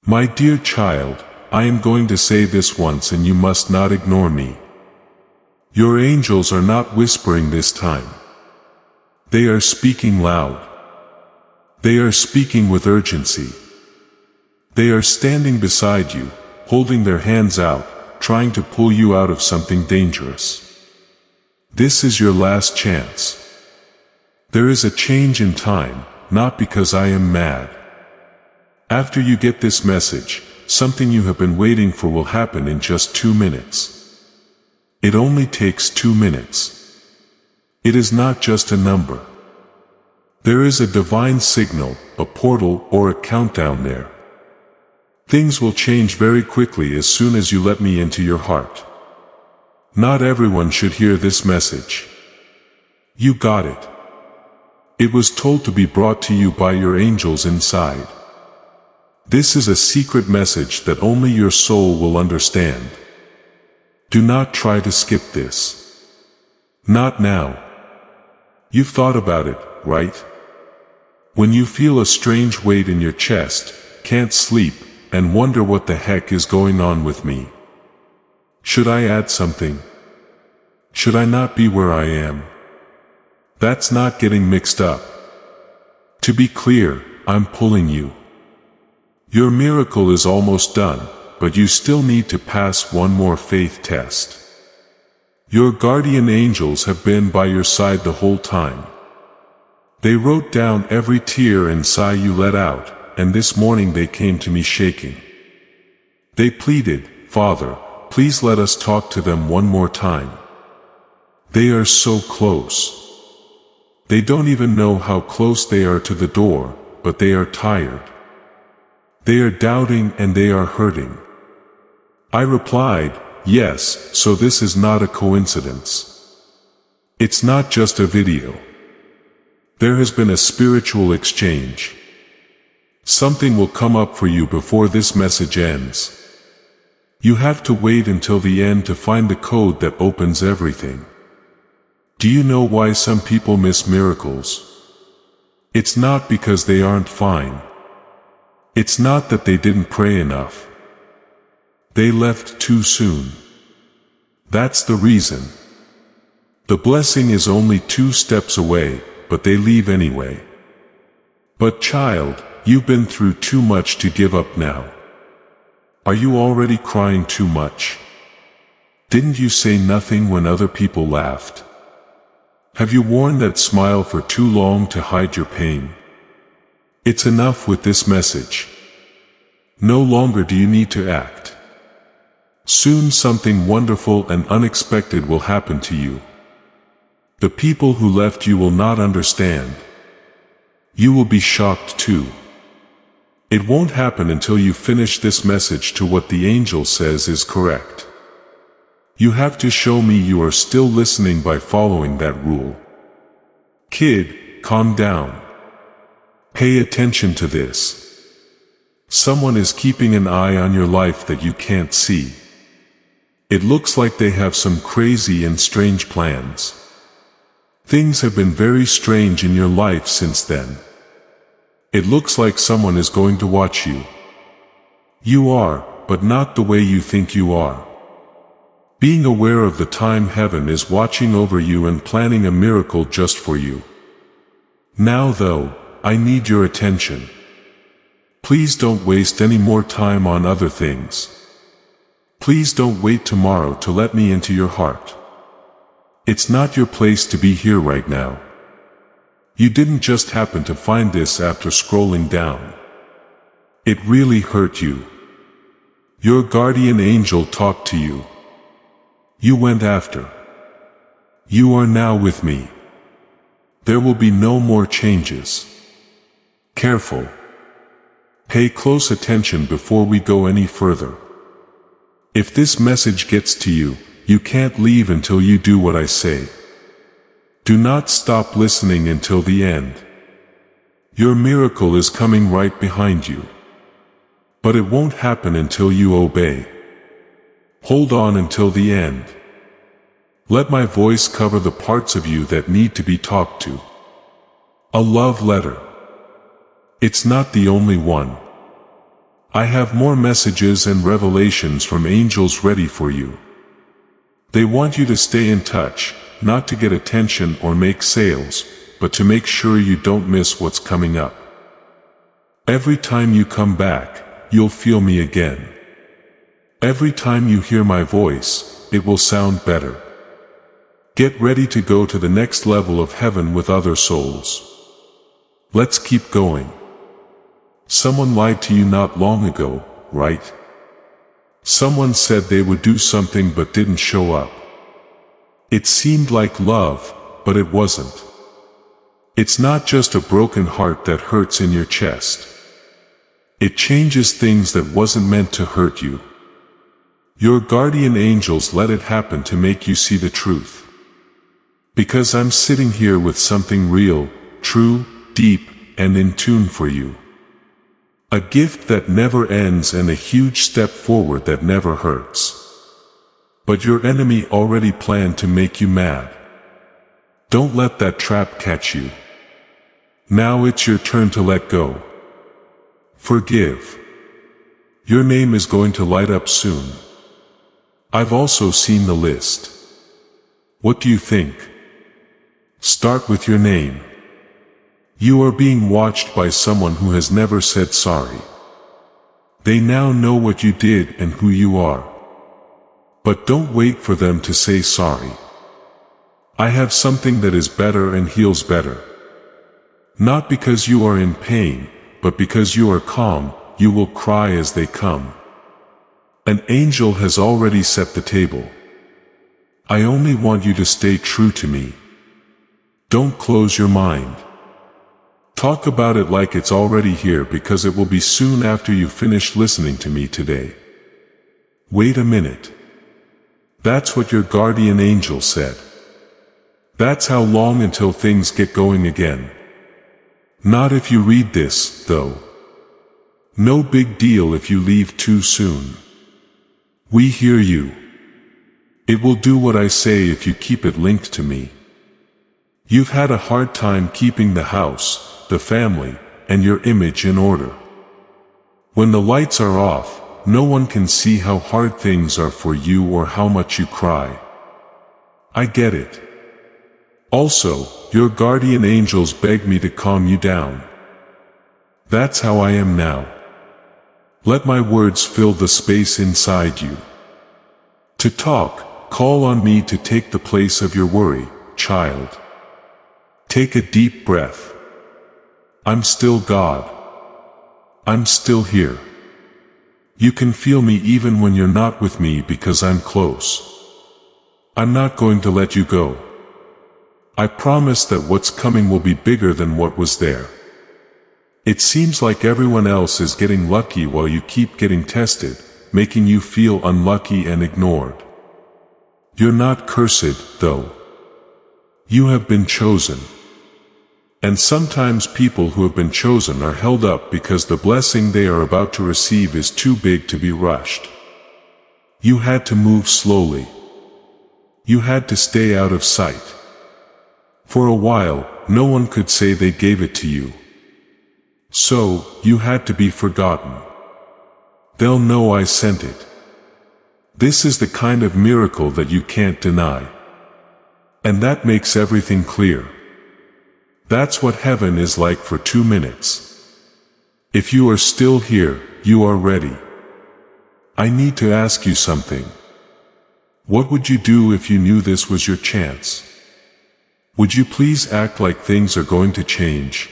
My dear child, I am going to say this once and you must not ignore me. Your angels are not whispering this time. They are speaking loud. They are speaking with urgency. They are standing beside you, holding their hands out, trying to pull you out of something dangerous. This is your last chance. There is a change in time, not because I am mad. After you get this message, something you have been waiting for will happen in just 2 minutes. It only takes 2 minutes. It is not just a number. There is a divine signal, a portal, or a countdown there. Things will change very quickly as soon as you let me into your heart. Not everyone should hear this message. You got it. It was told to be brought to you by your angels inside. This is a secret message that only your soul will understand. Do not try to skip this. Not now. You've thought about it, right? When you feel a strange weight in your chest, can't sleep, and wonder what the heck is going on with me. Should I add something? Should I not be where I am? That's not getting mixed up. To be clear, I'm pulling you. Your miracle is almost done, but you still need to pass one more faith test. Your guardian angels have been by your side the whole time. They wrote down every tear and sigh you let out, and this morning they came to me shaking. They pleaded, Father, please let us talk to them one more time. They are so close. They don't even know how close they are to the door, but they are tired. They are doubting and they are hurting. I replied, yes, so this is not a coincidence. It's not just a video. There has been a spiritual exchange. Something will come up for you before this message ends. You have to wait until the end to find the code that opens everything. Do you know why some people miss miracles? It's not because they aren't fine. It's not that they didn't pray enough. They left too soon. That's the reason. The blessing is only 2 steps away, but they leave anyway. But child, you've been through too much to give up now. Are you already crying too much? Didn't you say nothing when other people laughed? Have you worn that smile for too long to hide your pain? It's enough with this message. No longer do you need to act. Soon something wonderful and unexpected will happen to you. The people who left you will not understand. You will be shocked too. It won't happen until you finish this message to what the angel says is correct. You have to show me you are still listening by following that rule. Kid, calm down. Pay attention to this. Someone is keeping an eye on your life that you can't see. It looks like they have some crazy and strange plans. Things have been very strange in your life since then. It looks like someone is going to watch you. You are, but not the way you think you are. Being aware of the time heaven is watching over you and planning a miracle just for you. Now though, I need your attention. Please don't waste any more time on other things. Please don't wait tomorrow to let me into your heart. It's not your place to be here right now. You didn't just happen to find this after scrolling down. It really hurt you. Your guardian angel talked to you. You went after. You are now with me. There will be no more changes. Careful. Pay close attention before we go any further. If this message gets to you, you can't leave until you do what I say. Do not stop listening until the end. Your miracle is coming right behind you. But it won't happen until you obey. Hold on until the end. Let my voice cover the parts of you that need to be talked to. A love letter. It's not the only one. I have more messages and revelations from angels ready for you. They want you to stay in touch, not to get attention or make sales, but to make sure you don't miss what's coming up. Every time you come back, you'll feel me again. Every time you hear my voice, it will sound better. Get ready to go to the next level of heaven with other souls. Let's keep going. Someone lied to you not long ago, right? Someone said they would do something but didn't show up. It seemed like love, but it wasn't. It's not just a broken heart that hurts in your chest. It changes things that wasn't meant to hurt you. Your guardian angels let it happen to make you see the truth. Because I'm sitting here with something real, true, deep, and in tune for you. A gift that never ends and a huge step forward that never hurts. But your enemy already planned to make you mad. Don't let that trap catch you. Now it's your turn to let go. Forgive. Your name is going to light up soon. I've also seen the list. What do you think? Start with your name. You are being watched by someone who has never said sorry. They now know what you did and who you are. But don't wait for them to say sorry. I have something that is better and heals better. Not because you are in pain, but because you are calm, you will cry as they come. An angel has already set the table. I only want you to stay true to me. Don't close your mind. Talk about it like it's already here because it will be soon after you finish listening to me today. Wait a minute. That's what your guardian angel said. That's how long until things get going again. Not if you read this, though. No big deal if you leave too soon. We hear you. It will do what I say if you keep it linked to me. You've had a hard time keeping the house, the family, and your image in order. When the lights are off, no one can see how hard things are for you or how much you cry. I get it. Also, your guardian angels beg me to calm you down. That's how I am now. Let my words fill the space inside you. To talk, call on me to take the place of your worry, child. Take a deep breath. I'm still God. I'm still here. You can feel me even when you're not with me because I'm close. I'm not going to let you go. I promise that what's coming will be bigger than what was there. It seems like everyone else is getting lucky while you keep getting tested, making you feel unlucky and ignored. You're not cursed, though. You have been chosen. And sometimes people who have been chosen are held up because the blessing they are about to receive is too big to be rushed. You had to move slowly. You had to stay out of sight. For a while, no one could say they gave it to you. So, you had to be forgotten. They'll know I sent it. This is the kind of miracle that you can't deny. And that makes everything clear. That's what heaven is like for 2 minutes. If you are still here, you are ready. I need to ask you something. What would you do if you knew this was your chance? Would you please act like things are going to change?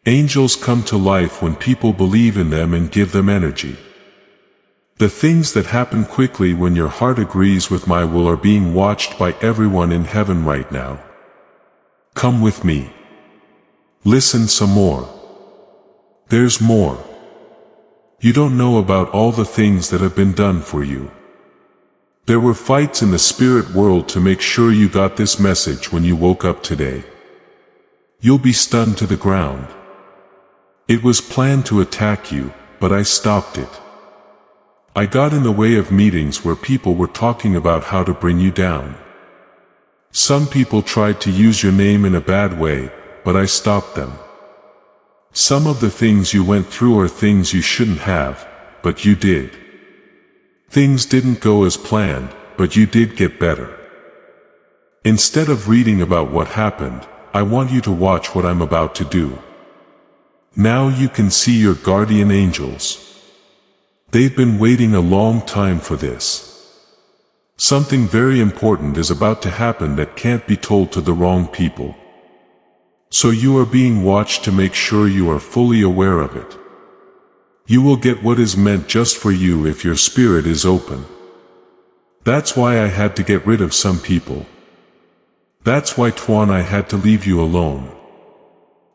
Angels come to life when people believe in them and give them energy. The things that happen quickly when your heart agrees with my will are being watched by everyone in heaven right now. Come with me. Listen some more. There's more. You don't know about all the things that have been done for you. There were fights in the spirit world to make sure you got this message when you woke up today. You'll be stunned to the ground. It was planned to attack you, but I stopped it. I got in the way of meetings where people were talking about how to bring you down. Some people tried to use your name in a bad way, but I stopped them. Some of the things you went through are things you shouldn't have, but you did. Things didn't go as planned, but you did get better. Instead of reading about what happened, I want you to watch what I'm about to do. Now you can see your guardian angels. They've been waiting a long time for this. Something very important is about to happen that can't be told to the wrong people. So you are being watched to make sure you are fully aware of it. You will get what is meant just for you if your spirit is open. That's why I had to get rid of some people. That's why Tuan I had to leave you alone.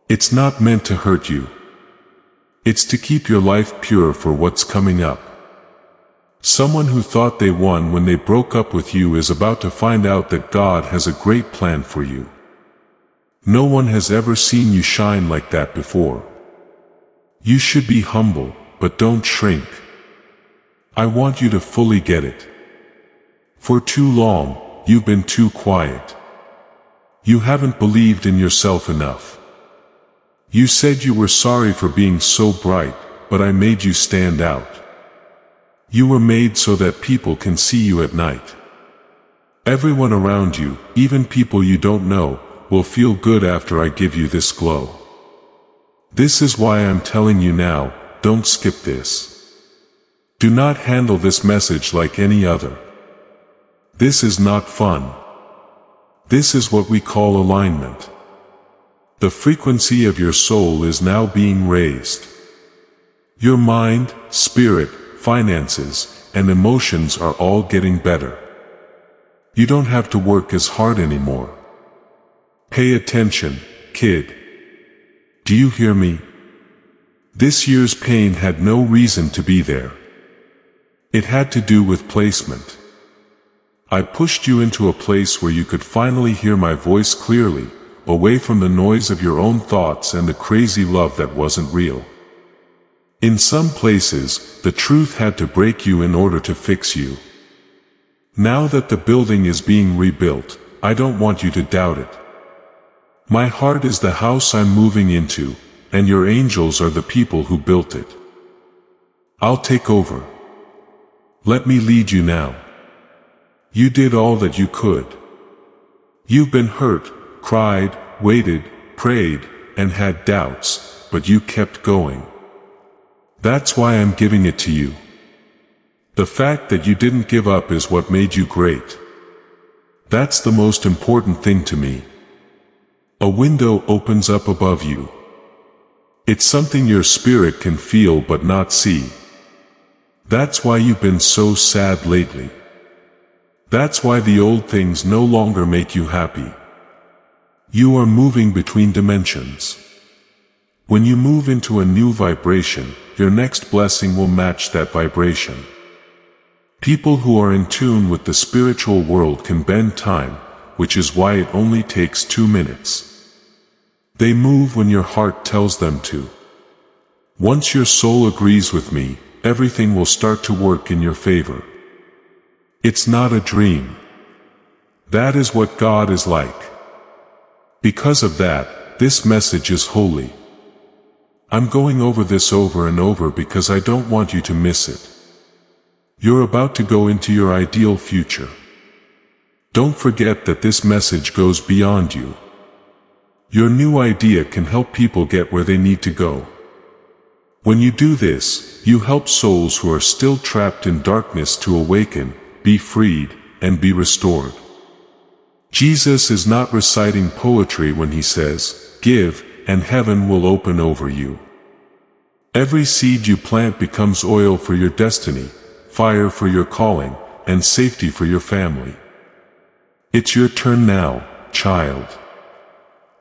It's not meant to hurt you. It's to keep your life pure for what's coming up. Someone who thought they won when they broke up with you is about to find out that God has a great plan for you. No one has ever seen you shine like that before. You should be humble, but don't shrink. I want you to fully get it. For too long, you've been too quiet. You haven't believed in yourself enough. You said you were sorry for being so bright, but I made you stand out. You were made so that people can see you at night. Everyone around you, even people you don't know, will feel good after I give you this glow. This is why I'm telling you now, don't skip this. Do not handle this message like any other. This is not fun. This is what we call alignment. The frequency of your soul is now being raised. Your mind, spirit, finances, and emotions are all getting better. You don't have to work as hard anymore. Pay attention, kid. Do you hear me? This year's pain had no reason to be there. It had to do with placement. I pushed you into a place where you could finally hear my voice clearly, away from the noise of your own thoughts and the crazy love that wasn't real. In some places, the truth had to break you in order to fix you. Now that the building is being rebuilt, I don't want you to doubt it. My heart is the house I'm moving into, and your angels are the people who built it. I'll take over. Let me lead you now. You did all that you could. You've been hurt, cried, waited, prayed, and had doubts, but you kept going. That's why I'm giving it to you. The fact that you didn't give up is what made you great. That's the most important thing to me. A window opens up above you. It's something your spirit can feel but not see. That's why you've been so sad lately. That's why the old things no longer make you happy. You are moving between dimensions. When you move into a new vibration, your next blessing will match that vibration. People who are in tune with the spiritual world can bend time, which is why it only takes 2 minutes. They move when your heart tells them to. Once your soul agrees with me, everything will start to work in your favor. It's not a dream. That is what God is like. Because of that, this message is holy. I'm going over this over and over because I don't want you to miss it. You're about to go into your ideal future. Don't forget that this message goes beyond you. Your new idea can help people get where they need to go. When you do this, you help souls who are still trapped in darkness to awaken, be freed, and be restored. Jesus is not reciting poetry when he says, "Give, and heaven will open over you." Every seed you plant becomes oil for your destiny, fire for your calling, and safety for your family. It's your turn now, child.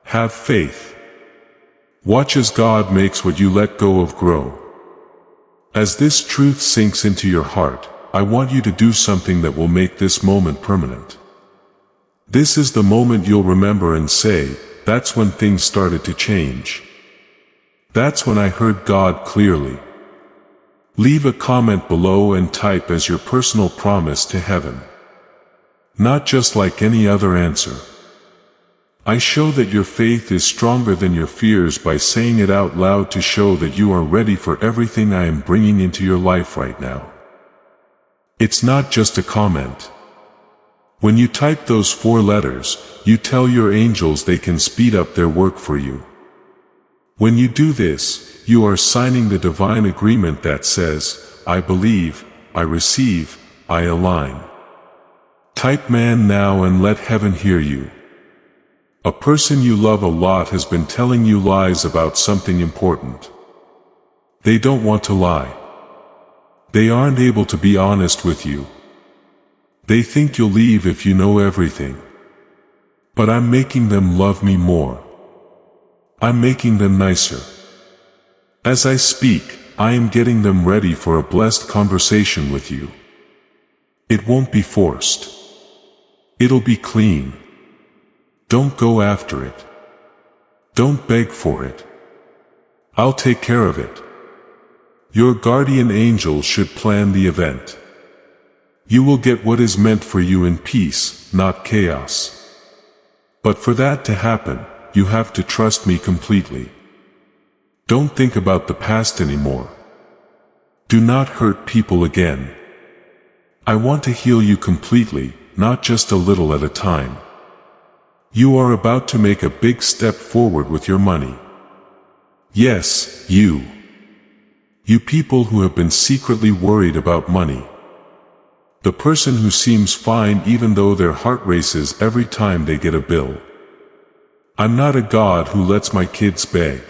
Have faith. Watch as God makes what you let go of grow. As this truth sinks into your heart, I want you to do something that will make this moment permanent. This is the moment you'll remember and say, "That's when things started to change. That's when I heard God clearly." Leave a comment below and type as your personal promise to heaven. Not just like any other answer. I show that your faith is stronger than your fears by saying it out loud to show that you are ready for everything I am bringing into your life right now. It's not just a comment. When you type those 4 letters, you tell your angels they can speed up their work for you. When you do this, you are signing the divine agreement that says, I believe, I receive, I align. Type man now and let heaven hear you. A person you love a lot has been telling you lies about something important. They don't want to lie. They aren't able to be honest with you. They think you'll leave if you know everything. But I'm making them love me more. I'm making them nicer. As I speak, I am getting them ready for a blessed conversation with you. It won't be forced. It'll be clean. Don't go after it. Don't beg for it. I'll take care of it. Your guardian angel should plan the event. You will get what is meant for you in peace, not chaos. But for that to happen, you have to trust me completely. Don't think about the past anymore. Do not hurt people again. I want to heal you completely, not just a little at a time. You are about to make a big step forward with your money. Yes, you. You people who have been secretly worried about money. The person who seems fine even though their heart races every time they get a bill. I'm not a God who lets my kids beg.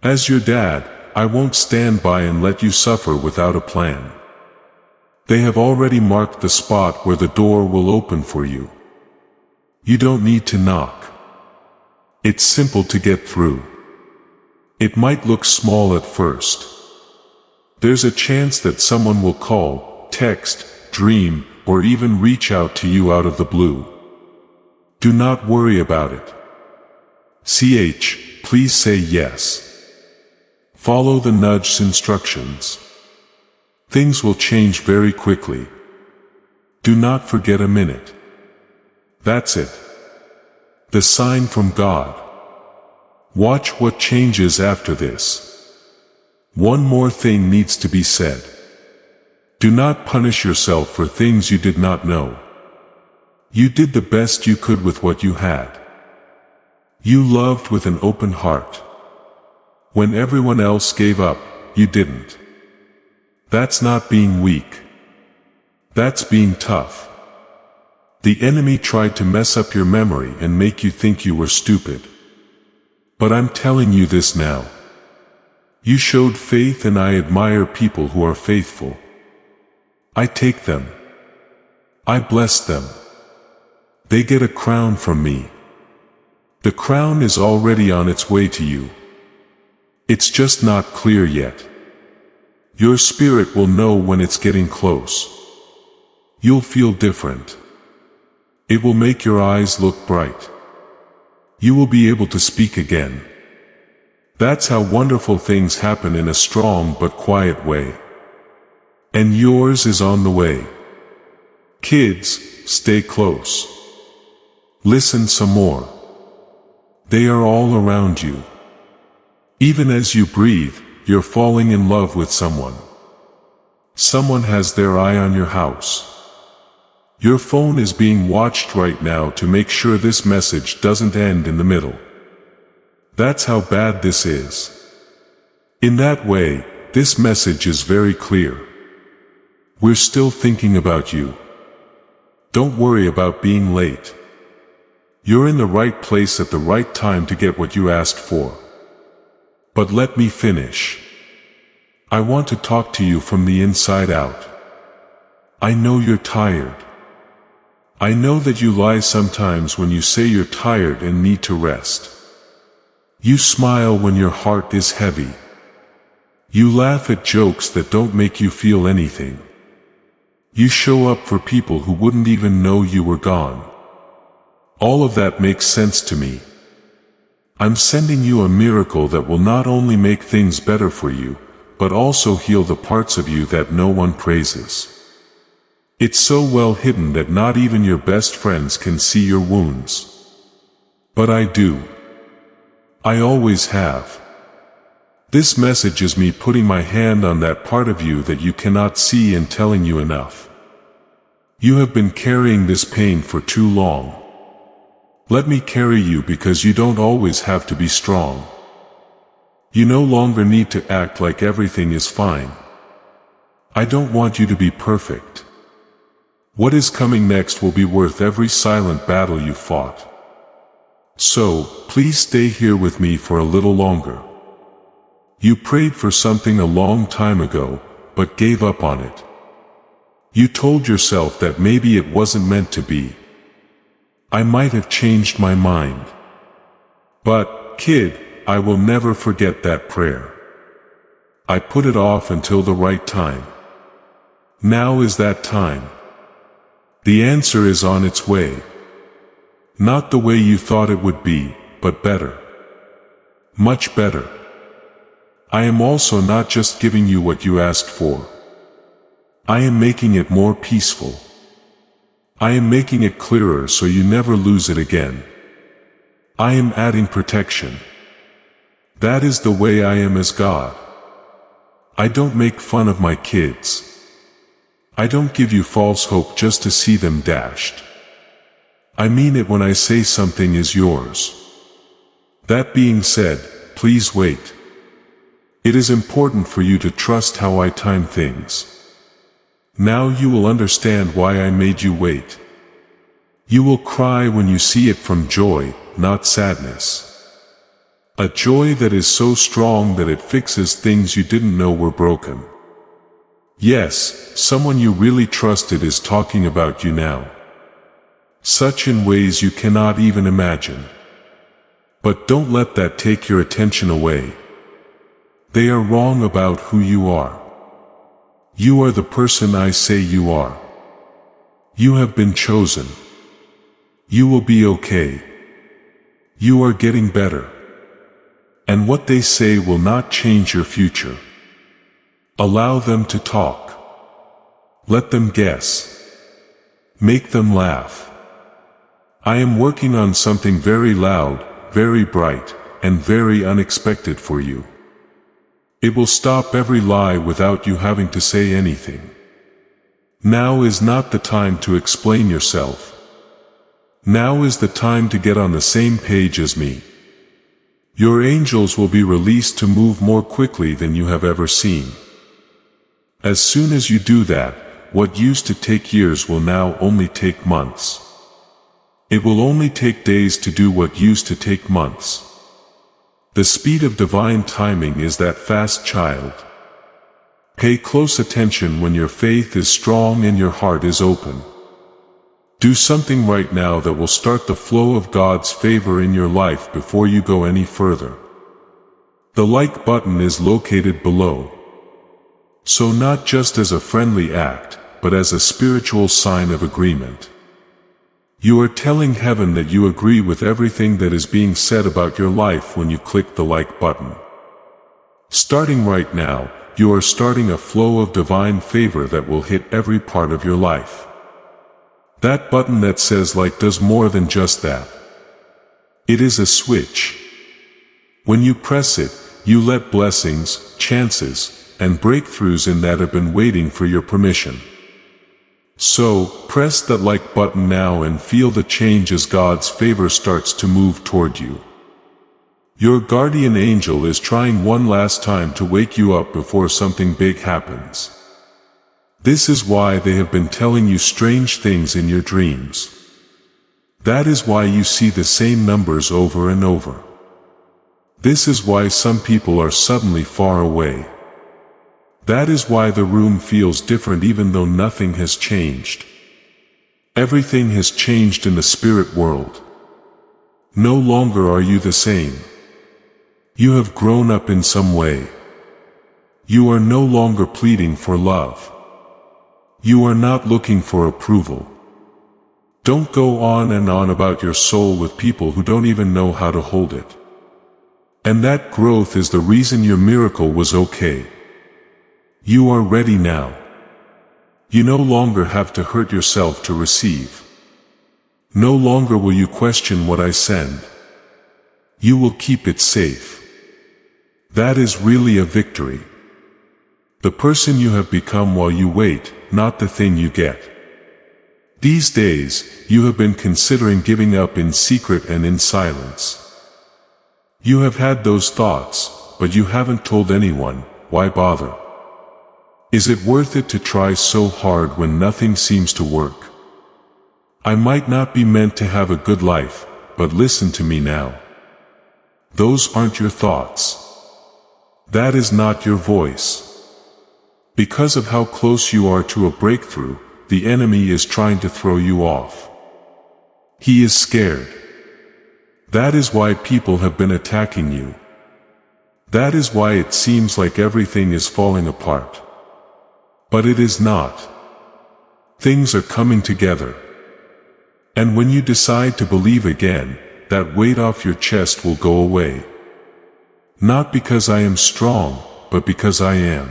As your dad, I won't stand by and let you suffer without a plan. They have already marked the spot where the door will open for you. You don't need to knock. It's simple to get through. It might look small at first. There's a chance that someone will call, text, dream, or even reach out to you out of the blue. Do not worry about it. Please say yes. Follow the nudge's instructions. Things will change very quickly. Do not forget a minute. That's it. The sign from God. Watch what changes after this. One more thing needs to be said. Do not punish yourself for things you did not know. You did the best you could with what you had. You loved with an open heart. When everyone else gave up, you didn't. That's not being weak. That's being tough. The enemy tried to mess up your memory and make you think you were stupid. But I'm telling you this now. You showed faith, and I admire people who are faithful. I take them. I bless them. They get a crown from me. The crown is already on its way to you. It's just not clear yet. Your spirit will know when it's getting close. You'll feel different. It will make your eyes look bright. You will be able to speak again. That's how wonderful things happen in a strong but quiet way. And yours is on the way. Kids, stay close. Listen some more. They are all around you. Even as you breathe, you're falling in love with someone. Someone has their eye on your house. Your phone is being watched right now to make sure this message doesn't end in the middle. That's how bad this is. In that way, this message is very clear. We're still thinking about you. Don't worry about being late. You're in the right place at the right time to get what you asked for. But let me finish. I want to talk to you from the inside out. I know you're tired. I know that you lie sometimes when you say you're tired and need to rest. You smile when your heart is heavy. You laugh at jokes that don't make you feel anything. You show up for people who wouldn't even know you were gone. All of that makes sense to me. I'm sending you a miracle that will not only make things better for you, but also heal the parts of you that no one praises. It's so well hidden that not even your best friends can see your wounds. But I do. I always have. This message is me putting my hand on that part of you that you cannot see and telling you enough. You have been carrying this pain for too long. Let me carry you because you don't always have to be strong. You no longer need to act like everything is fine. I don't want you to be perfect. What is coming next will be worth every silent battle you fought. So, please stay here with me for a little longer. You prayed for something a long time ago, but gave up on it. You told yourself that maybe it wasn't meant to be. I might have changed my mind. But, kid, I will never forget that prayer. I put it off until the right time. Now is that time. The answer is on its way. Not the way you thought it would be, but better. Much better. I am also not just giving you what you asked for. I am making it more peaceful. I am making it clearer so you never lose it again. I am adding protection. That is the way I am as God. I don't make fun of my kids. I don't give you false hope just to see them dashed. I mean it when I say something is yours. That being said, please wait. It is important for you to trust how I time things. Now you will understand why I made you wait. You will cry when you see it from joy, not sadness. A joy that is so strong that it fixes things you didn't know were broken. Yes, someone you really trusted is talking about you now. Such in ways you cannot even imagine. But don't let that take your attention away. They are wrong about who you are. You are the person I say you are. You have been chosen. You will be okay. You are getting better. And what they say will not change your future. Allow them to talk. Let them guess. Make them laugh. I am working on something very loud, very bright, and very unexpected for you. It will stop every lie without you having to say anything. Now is not the time to explain yourself. Now is the time to get on the same page as me. Your angels will be released to move more quickly than you have ever seen. As soon as you do that, what used to take years will now only take months. It will only take days to do what used to take months. The speed of divine timing is that fast, child. Pay close attention when your faith is strong and your heart is open. Do something right now that will start the flow of God's favor in your life before you go any further. The like button is located below. So not just as a friendly act, but as a spiritual sign of agreement. You are telling heaven that you agree with everything that is being said about your life when you click the like button. Starting right now, you are starting a flow of divine favor that will hit every part of your life. That button that says like does more than just that. It is a switch. When you press it, you let blessings, chances, and breakthroughs in that have been waiting for your permission. So, press that like button now and feel the change as God's favor starts to move toward you. Your guardian angel is trying one last time to wake you up before something big happens. This is why they have been telling you strange things in your dreams. That is why you see the same numbers over and over. This is why some people are suddenly far away. That is why the room feels different even though nothing has changed. Everything has changed in the spirit world. No longer are you the same. You have grown up in some way. You are no longer pleading for love. You are not looking for approval. Don't go on and on about your soul with people who don't even know how to hold it. And that growth is the reason your miracle was okay. You are ready now. You no longer have to hurt yourself to receive. No longer will you question what I send. You will keep it safe. That is really a victory. The person you have become while you wait, not the thing you get. These days, you have been considering giving up in secret and in silence. You have had those thoughts, but you haven't told anyone. Why bother? Is it worth it to try so hard when nothing seems to work? I might not be meant to have a good life, but listen to me now. Those aren't your thoughts. That is not your voice. Because of how close you are to a breakthrough, the enemy is trying to throw you off. He is scared. That is why people have been attacking you. That is why it seems like everything is falling apart. But it is not. Things are coming together. And when you decide to believe again, that weight off your chest will go away. Not because I am strong, but because I am.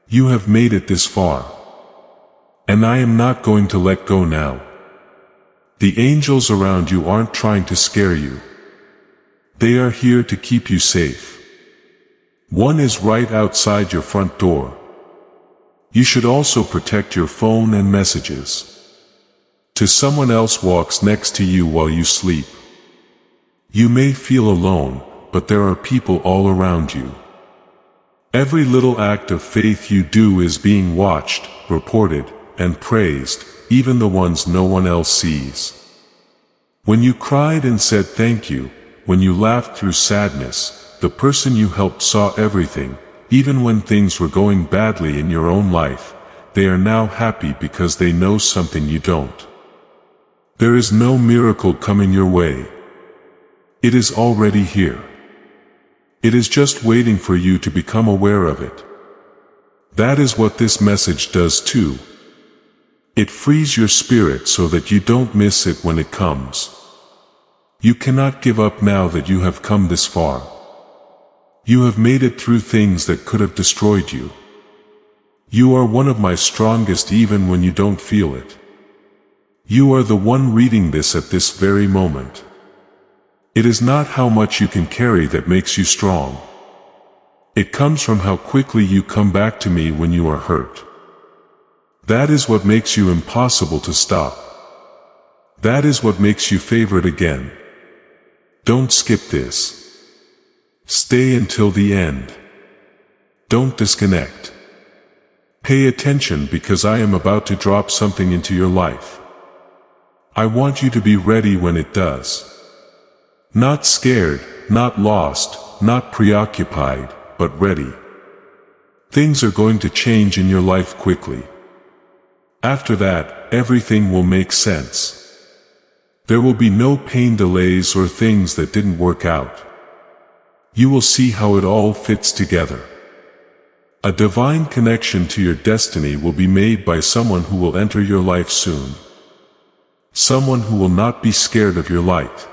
You have made it this far. And I am not going to let go now. The angels around you aren't trying to scare you. They are here to keep you safe. One is right outside your front door. You should also protect your phone and messages. To someone else walks next to you while you sleep. You may feel alone, but there are people all around you. Every little act of faith you do is being watched, reported, and praised, even the ones no one else sees. When you cried and said thank you, when you laughed through sadness, the person you helped saw everything, even when things were going badly in your own life. They are now happy because they know something you don't. There is no miracle coming your way. It is already here. It is just waiting for you to become aware of it. That is what this message does too. It frees your spirit so that you don't miss it when it comes. You cannot give up now that you have come this far. You have made it through things that could have destroyed you. You are one of my strongest even when you don't feel it. You are the one reading this at this very moment. It is not how much you can carry that makes you strong. It comes from how quickly you come back to me when you are hurt. That is what makes you impossible to stop. That is what makes you favorite again. Don't skip this. Stay until the end. Don't disconnect. Pay attention because I am about to drop something into your life. I want you to be ready when it does. Not scared, not lost, not preoccupied, but ready. Things are going to change in your life quickly. After that, everything will make sense. There will be no pain delays or things that didn't work out. You will see how it all fits together. A divine connection to your destiny will be made by someone who will enter your life soon. Someone who will not be scared of your light.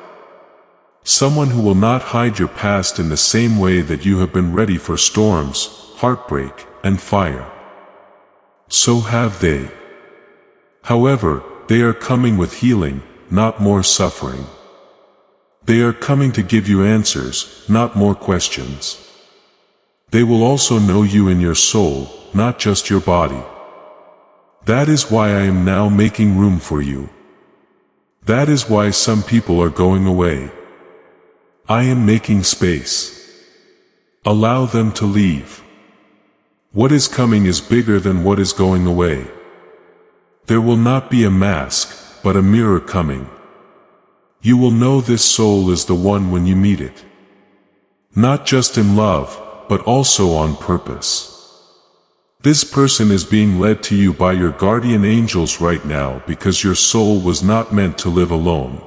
Someone who will not hide your past in the same way that you have been ready for storms, heartbreak, and fire. So have they. However, they are coming with healing, not more suffering. They are coming to give you answers, not more questions. They will also know you in your soul, not just your body. That is why I am now making room for you. That is why some people are going away. I am making space. Allow them to leave. What is coming is bigger than what is going away. There will not be a mask, but a mirror coming. You will know this soul is the one when you meet it. Not just in love, but also on purpose. This person is being led to you by your guardian angels right now because your soul was not meant to live alone.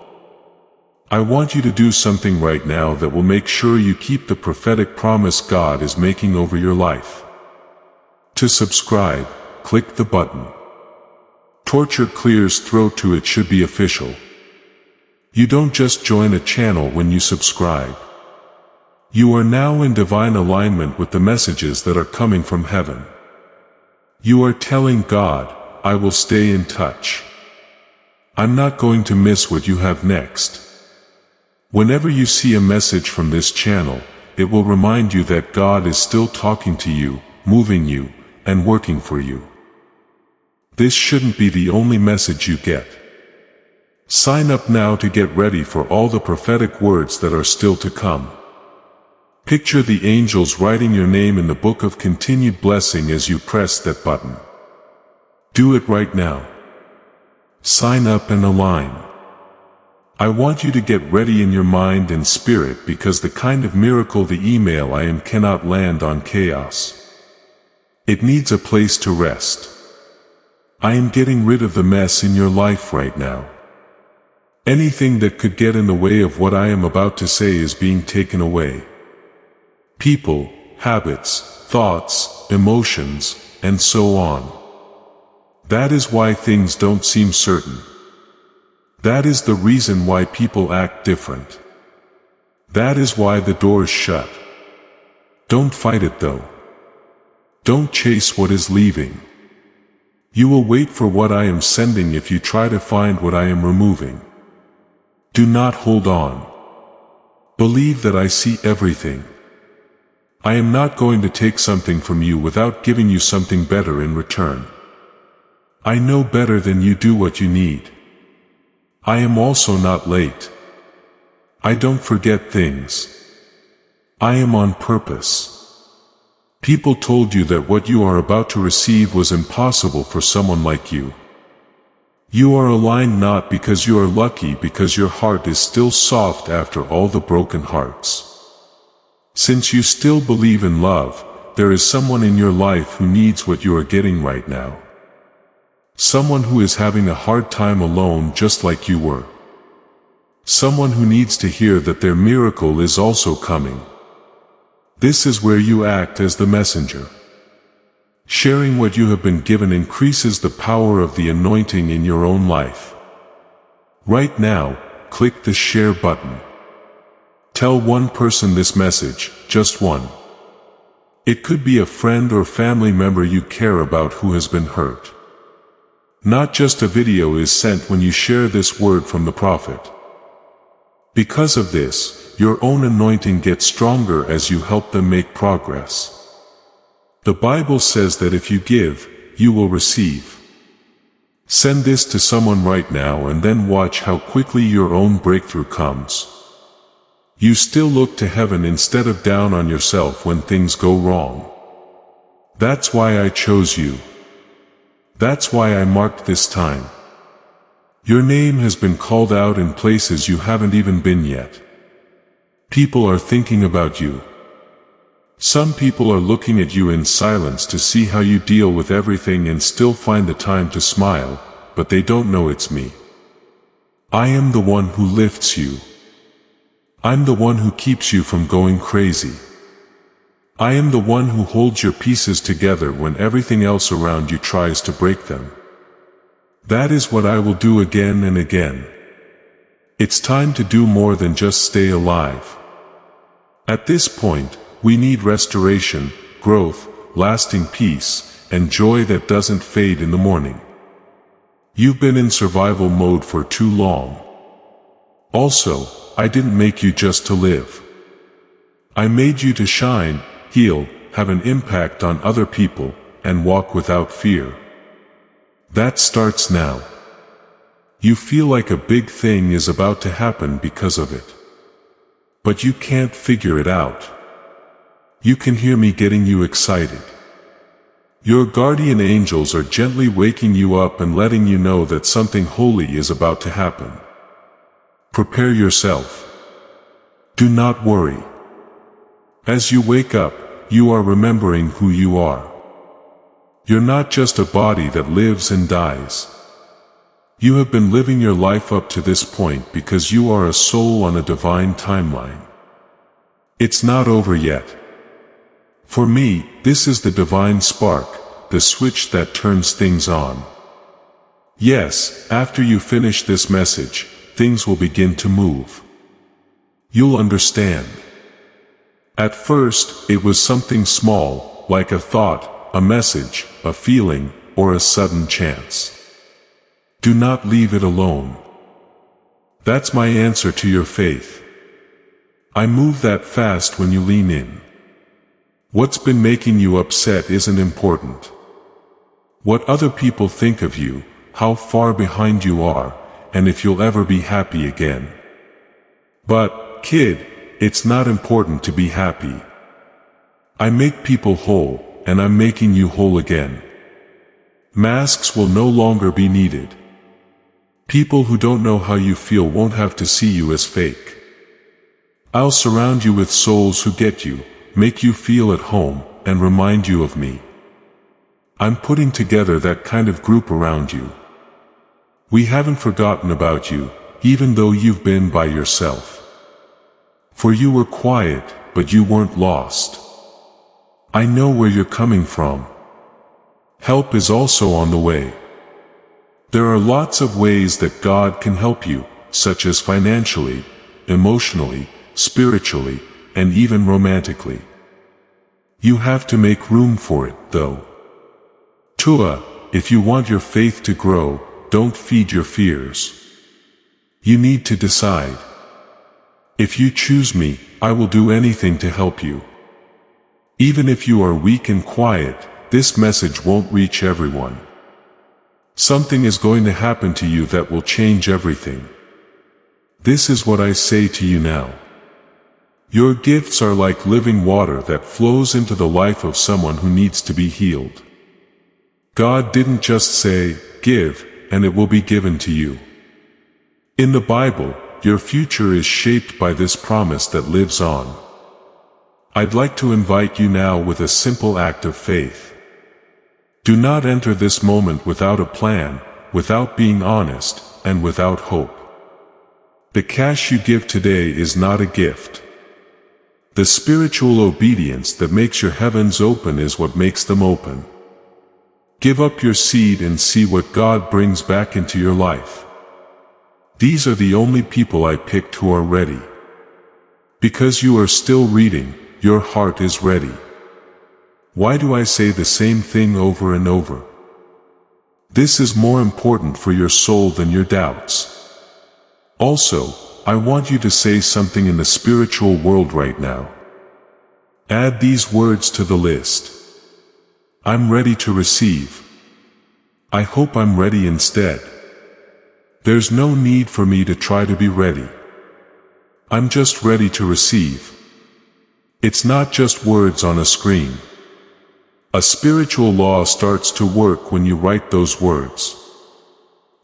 I want you to do something right now that will make sure you keep the prophetic promise God is making over your life. To subscribe, click the button. Torture clears throat to it should be official. You don't just join a channel when you subscribe. You are now in divine alignment with the messages that are coming from heaven. You are telling God, I will stay in touch. I'm not going to miss what you have next. Whenever you see a message from this channel, it will remind you that God is still talking to you, moving you, and working for you. This shouldn't be the only message you get. Sign up now to get ready for all the prophetic words that are still to come. Picture the angels writing your name in the book of continued blessing as you press that button. Do it right now. Sign up and align. I want you to get ready in your mind and spirit, because the kind of miracle the email I am cannot land on chaos. It needs a place to rest. I am getting rid of the mess in your life right now. Anything that could get in the way of what I am about to say is being taken away. People, habits, thoughts, emotions, and so on. That is why things don't seem certain. That is the reason why people act different. That is why the door's shut. Don't fight it though. Don't chase what is leaving. You will wait for what I am sending if you try to find what I am removing. Do not hold on. Believe that I see everything. I am not going to take something from you without giving you something better in return. I know better than you do what you need. I am also not late. I don't forget things. I am on purpose. People told you that what you are about to receive was impossible for someone like you. You are aligned not because you are lucky, because your heart is still soft after all the broken hearts. Since you still believe in love, there is someone in your life who needs what you are getting right now. Someone who is having a hard time alone just like you were. Someone who needs to hear that their miracle is also coming. This is where you act as the messenger. Sharing what you have been given increases the power of the anointing in your own life. Right now, click the share button. Tell one person this message, just one. It could be a friend or family member you care about who has been hurt. Not just a video is sent when you share this word from the prophet. Because of this, your own anointing gets stronger as you help them make progress. The Bible says that if you give, you will receive. Send this to someone right now and then watch how quickly your own breakthrough comes. You still look to heaven instead of down on yourself when things go wrong. That's why I chose you. That's why I marked this time. Your name has been called out in places you haven't even been yet. People are thinking about you. Some people are looking at you in silence to see how you deal with everything and still find the time to smile, but they don't know it's me. I am the one who lifts you. I'm the one who keeps you from going crazy. I am the one who holds your pieces together when everything else around you tries to break them. That is what I will do again and again. It's time to do more than just stay alive. At this point, we need restoration, growth, lasting peace, and joy that doesn't fade in the morning. You've been in survival mode for too long. Also, I didn't make you just to live. I made you to shine, heal, have an impact on other people, and walk without fear. That starts now. You feel like a big thing is about to happen because of it. But you can't figure it out. You can hear me getting you excited. Your guardian angels are gently waking you up and letting you know that something holy is about to happen. Prepare yourself. Do not worry. As you wake up, you are remembering who you are. You're not just a body that lives and dies. You have been living your life up to this point because you are a soul on a divine timeline. It's not over yet. For me, this is the divine spark, the switch that turns things on. Yes, after you finish this message, things will begin to move. You'll understand. At first, it was something small, like a thought, a message, a feeling, or a sudden chance. Do not leave it alone. That's my answer to your faith. I move that fast when you lean in. What's been making you upset isn't important. What other people think of you, how far behind you are, and if you'll ever be happy again. But, kid, it's not important to be happy. I make people whole, and I'm making you whole again. Masks will no longer be needed. People who don't know how you feel won't have to see you as fake. I'll surround you with souls who get you, make you feel at home, and remind you of me. I'm putting together that kind of group around you. We haven't forgotten about you, even though you've been by yourself. For you were quiet, but you weren't lost. I know where you're coming from. Help is also on the way. There are lots of ways that God can help you, such as financially, emotionally, spiritually, and even romantically. You have to make room for it, though. Tua, if you want your faith to grow, don't feed your fears. You need to decide. If you choose me, I will do anything to help you. Even if you are weak and quiet, this message won't reach everyone. Something is going to happen to you that will change everything. This is what I say to you now. Your gifts are like living water that flows into the life of someone who needs to be healed. God didn't just say, "Give, and it will be given to you." In the Bible, your future is shaped by this promise that lives on. I'd like to invite you now with a simple act of faith. Do not enter this moment without a plan, without being honest, and without hope. The cash you give today is not a gift. The spiritual obedience that makes your heavens open is what makes them open. Give up your seed and see what God brings back into your life. These are the only people I picked who are ready. Because you are still reading, your heart is ready. Why do I say the same thing over and over? This is more important for your soul than your doubts. Also, I want you to say something in the spiritual world right now. Add these words to the list. I'm ready to receive. I hope I'm ready instead. There's no need for me to try to be ready. I'm just ready to receive. It's not just words on a screen. A spiritual law starts to work when you write those words.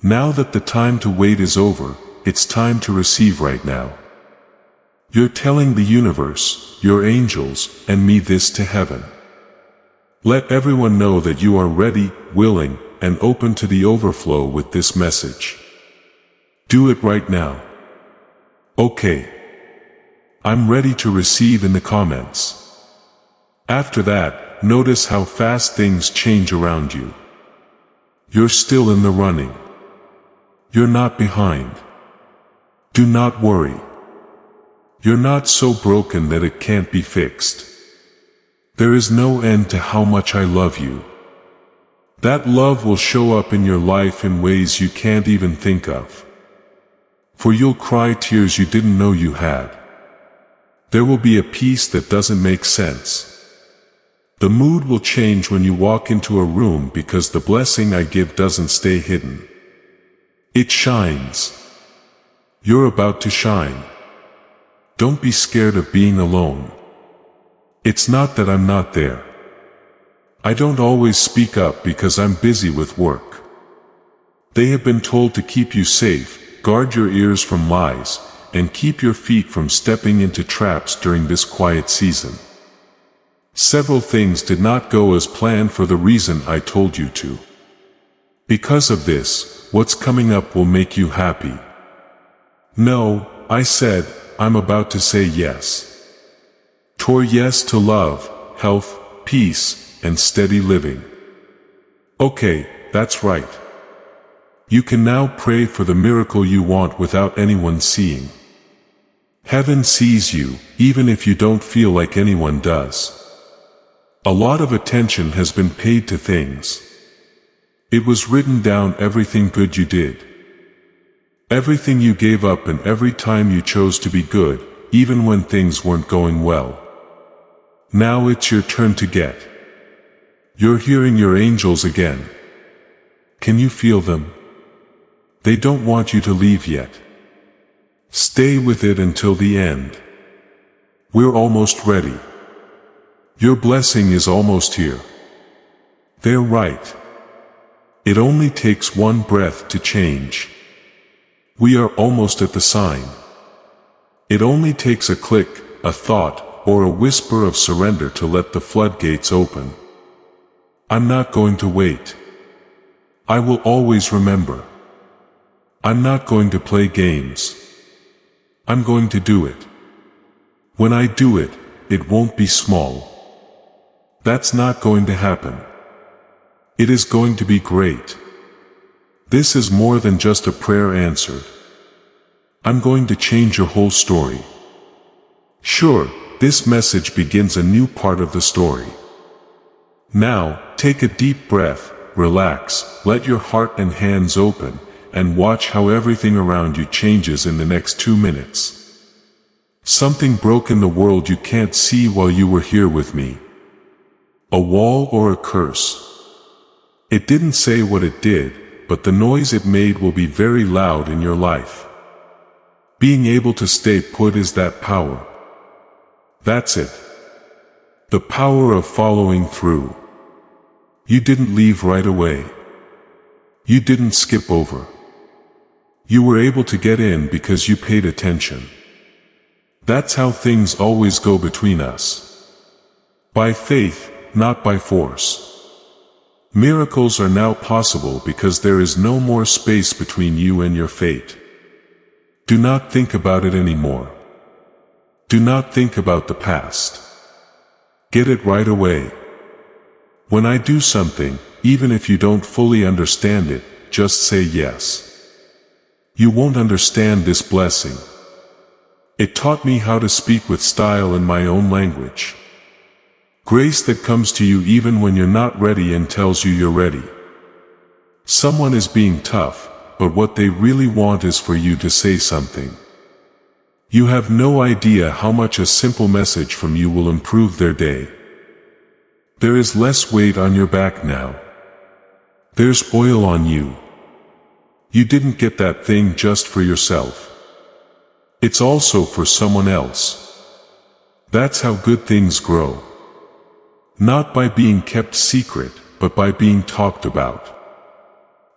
Now that the time to wait is over, it's time to receive right now. You're telling the universe, your angels, and me this to heaven. Let everyone know that you are ready, willing, and open to the overflow with this message. Do it right now. Okay. I'm ready to receive in the comments. After that, notice how fast things change around you. You're still in the running. You're not behind. Do not worry. You're not so broken that it can't be fixed. There is no end to how much I love you. That love will show up in your life in ways you can't even think of. For you'll cry tears you didn't know you had. There will be a peace that doesn't make sense. The mood will change when you walk into a room because the blessing I give doesn't stay hidden. It shines. You're about to shine. Don't be scared of being alone. It's not that I'm not there. I don't always speak up because I'm busy with work. They have been told to keep you safe, guard your ears from lies, and keep your feet from stepping into traps during this quiet season. Several things did not go as planned for the reason I told you to. Because of this, what's coming up will make you happy. No, I said, I'm about to say yes. Yes to love, health, peace, and steady living. Okay, that's right. You can now pray for the miracle you want without anyone seeing. Heaven sees you, even if you don't feel like anyone does. A lot of attention has been paid to things. It was written down everything good you did. Everything you gave up and every time you chose to be good, even when things weren't going well. Now it's your turn to get. You're hearing your angels again. Can you feel them? They don't want you to leave yet. Stay with it until the end. We're almost ready. Your blessing is almost here. They're right. It only takes one breath to change. We are almost at the sign. It only takes a click, a thought, or a whisper of surrender to let the floodgates open. I'm not going to wait. I will always remember. I'm not going to play games. I'm going to do it. When I do it, it won't be small. That's not going to happen. It is going to be great. This is more than just a prayer answered. I'm going to change your whole story. Sure, this message begins a new part of the story. Now, take a deep breath, relax, let your heart and hands open, and watch how everything around you changes in the next 2 minutes. Something broke in the world you can't see while you were here with me. A wall or a curse. It didn't say what it did, but the noise it made will be very loud in your life. Being able to stay put is that power. That's it. The power of following through. You didn't leave right away. You didn't skip over. You were able to get in because you paid attention. That's how things always go between us. By faith, not by force. Miracles are now possible because there is no more space between you and your fate. Do not think about it anymore. Do not think about the past. Get it right away. When I do something, even if you don't fully understand it, just say yes. You won't understand this blessing. It taught me how to speak with style in my own language. Grace that comes to you even when you're not ready and tells you you're ready. Someone is being tough, but what they really want is for you to say something. You have no idea how much a simple message from you will improve their day. There is less weight on your back now. There's oil on you. You didn't get that thing just for yourself. It's also for someone else. That's how good things grow. Not by being kept secret, but by being talked about.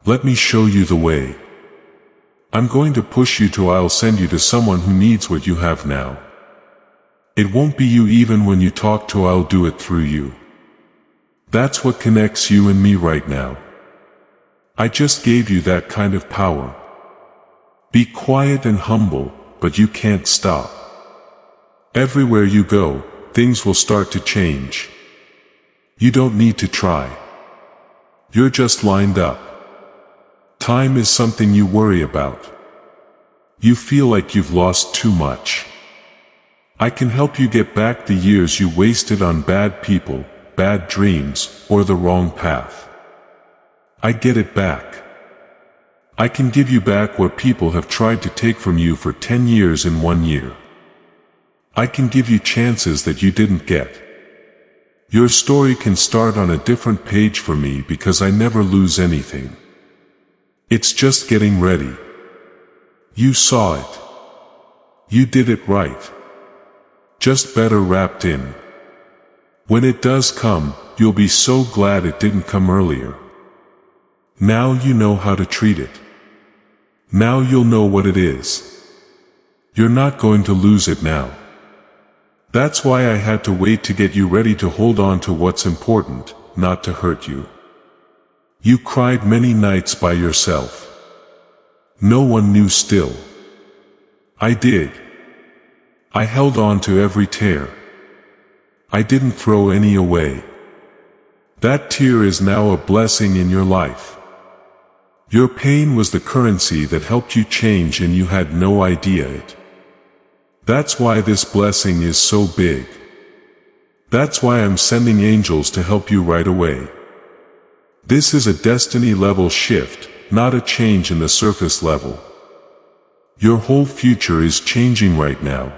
Let me show you the way. I'm going to push you till I'll send you to someone who needs what you have now. It won't be you even when you talk to, I'll do it through you. That's what connects you and me right now. I just gave you that kind of power. Be quiet and humble, but you can't stop. Everywhere you go, things will start to change. You don't need to try. You're just lined up. Time is something you worry about. You feel like you've lost too much. I can help you get back the years you wasted on bad people, bad dreams, or the wrong path. I get it back. I can give you back what people have tried to take from you for 10 years in 1 year. I can give you chances that you didn't get. Your story can start on a different page for me because I never lose anything. It's just getting ready. You saw it. You did it right. Just better wrapped in. When it does come, you'll be so glad it didn't come earlier. Now you know how to treat it. Now you'll know what it is. You're not going to lose it now. That's why I had to wait to get you ready to hold on to what's important, not to hurt you. You cried many nights by yourself. No one knew still. I did. I held on to every tear. I didn't throw any away. That tear is now a blessing in your life. Your pain was the currency that helped you change and you had no idea it. That's why this blessing is so big. That's why I'm sending angels to help you right away. This is a destiny level shift, not a change in the surface level. Your whole future is changing right now.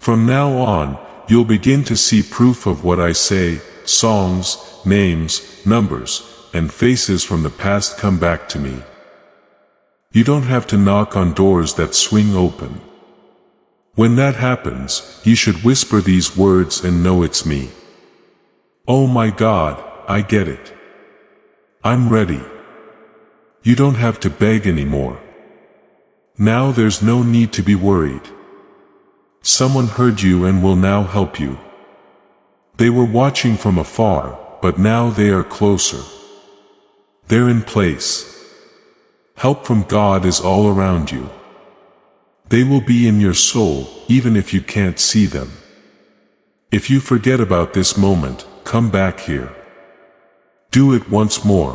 From now on, you'll begin to see proof of what I say. Songs, names, numbers, and faces from the past come back to me. You don't have to knock on doors that swing open. When that happens, you should whisper these words and know it's me. Oh my God, I get it. I'm ready. You don't have to beg anymore. Now there's no need to be worried. Someone heard you and will now help you. They were watching from afar, but now they are closer. They're in place. Help from God is all around you. They will be in your soul, even if you can't see them. If you forget about this moment, come back here. Do it once more.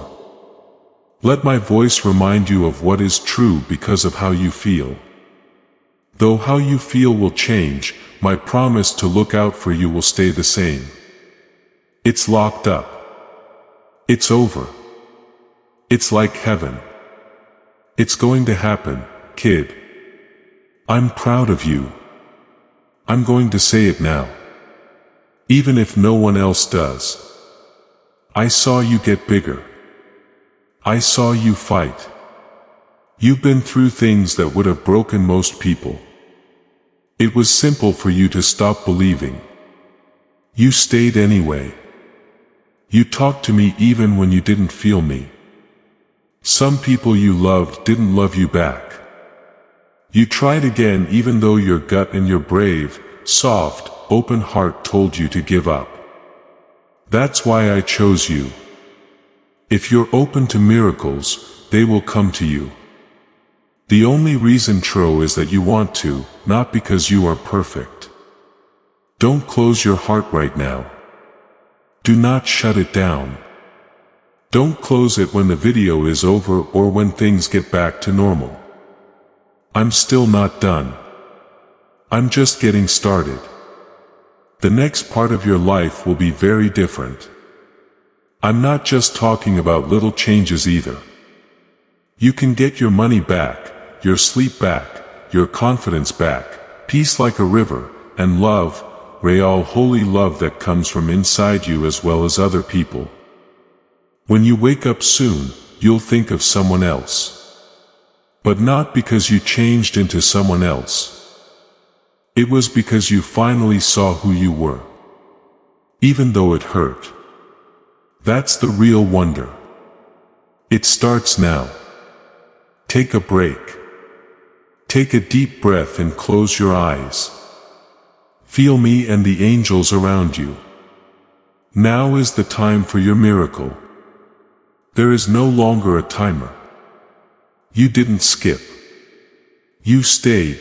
Let my voice remind you of what is true because of how you feel. Though how you feel will change, my promise to look out for you will stay the same. It's locked up. It's over. It's like heaven. It's going to happen, kid. I'm proud of you. I'm going to say it now. Even if no one else does. I saw you get bigger. I saw you fight. You've been through things that would have broken most people. It was simple for you to stop believing. You stayed anyway. You talked to me even when you didn't feel me. Some people you loved didn't love you back. You tried again even though your gut and your brave, soft, open heart told you to give up. That's why I chose you. If you're open to miracles, they will come to you. The only reason true is that you want to, not because you are perfect. Don't close your heart right now. Do not shut it down. Don't close it when the video is over or when things get back to normal. I'm still not done. I'm just getting started. The next part of your life will be very different. I'm not just talking about little changes either. You can get your money back, your sleep back, your confidence back, peace like a river, and love, real holy love that comes from inside you as well as other people. When you wake up soon, you'll think of someone else. But not because you changed into someone else. It was because you finally saw who you were. Even though it hurt. That's the real wonder. It starts now. Take a break. Take a deep breath and close your eyes. Feel me and the angels around you. Now is the time for your miracle. There is no longer a timer. You didn't skip. You stayed.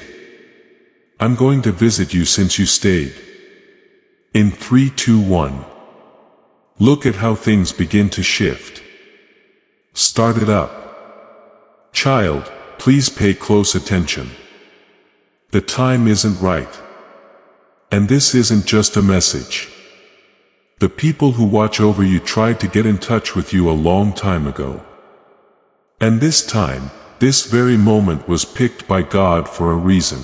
I'm going to visit you since you stayed. In 3, 2, 1. Look at how things begin to shift. Start it up. Child, please pay close attention. The time isn't right. And this isn't just a message. The people who watch over you tried to get in touch with you a long time ago. And this time, this very moment was picked by God for a reason.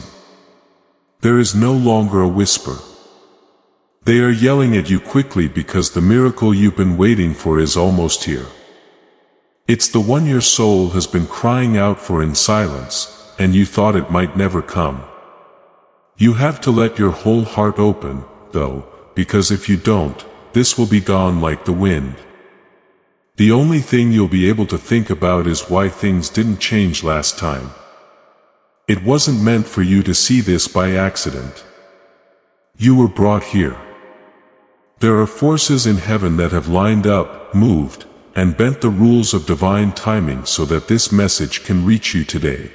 There is no longer a whisper. They are yelling at you quickly because the miracle you've been waiting for is almost here. It's the one your soul has been crying out for in silence, and you thought it might never come. You have to let your whole heart open, though, because if you don't, this will be gone like the wind. The only thing you'll be able to think about is why things didn't change last time. It wasn't meant for you to see this by accident. You were brought here. There are forces in heaven that have lined up, moved, and bent the rules of divine timing so that this message can reach you today.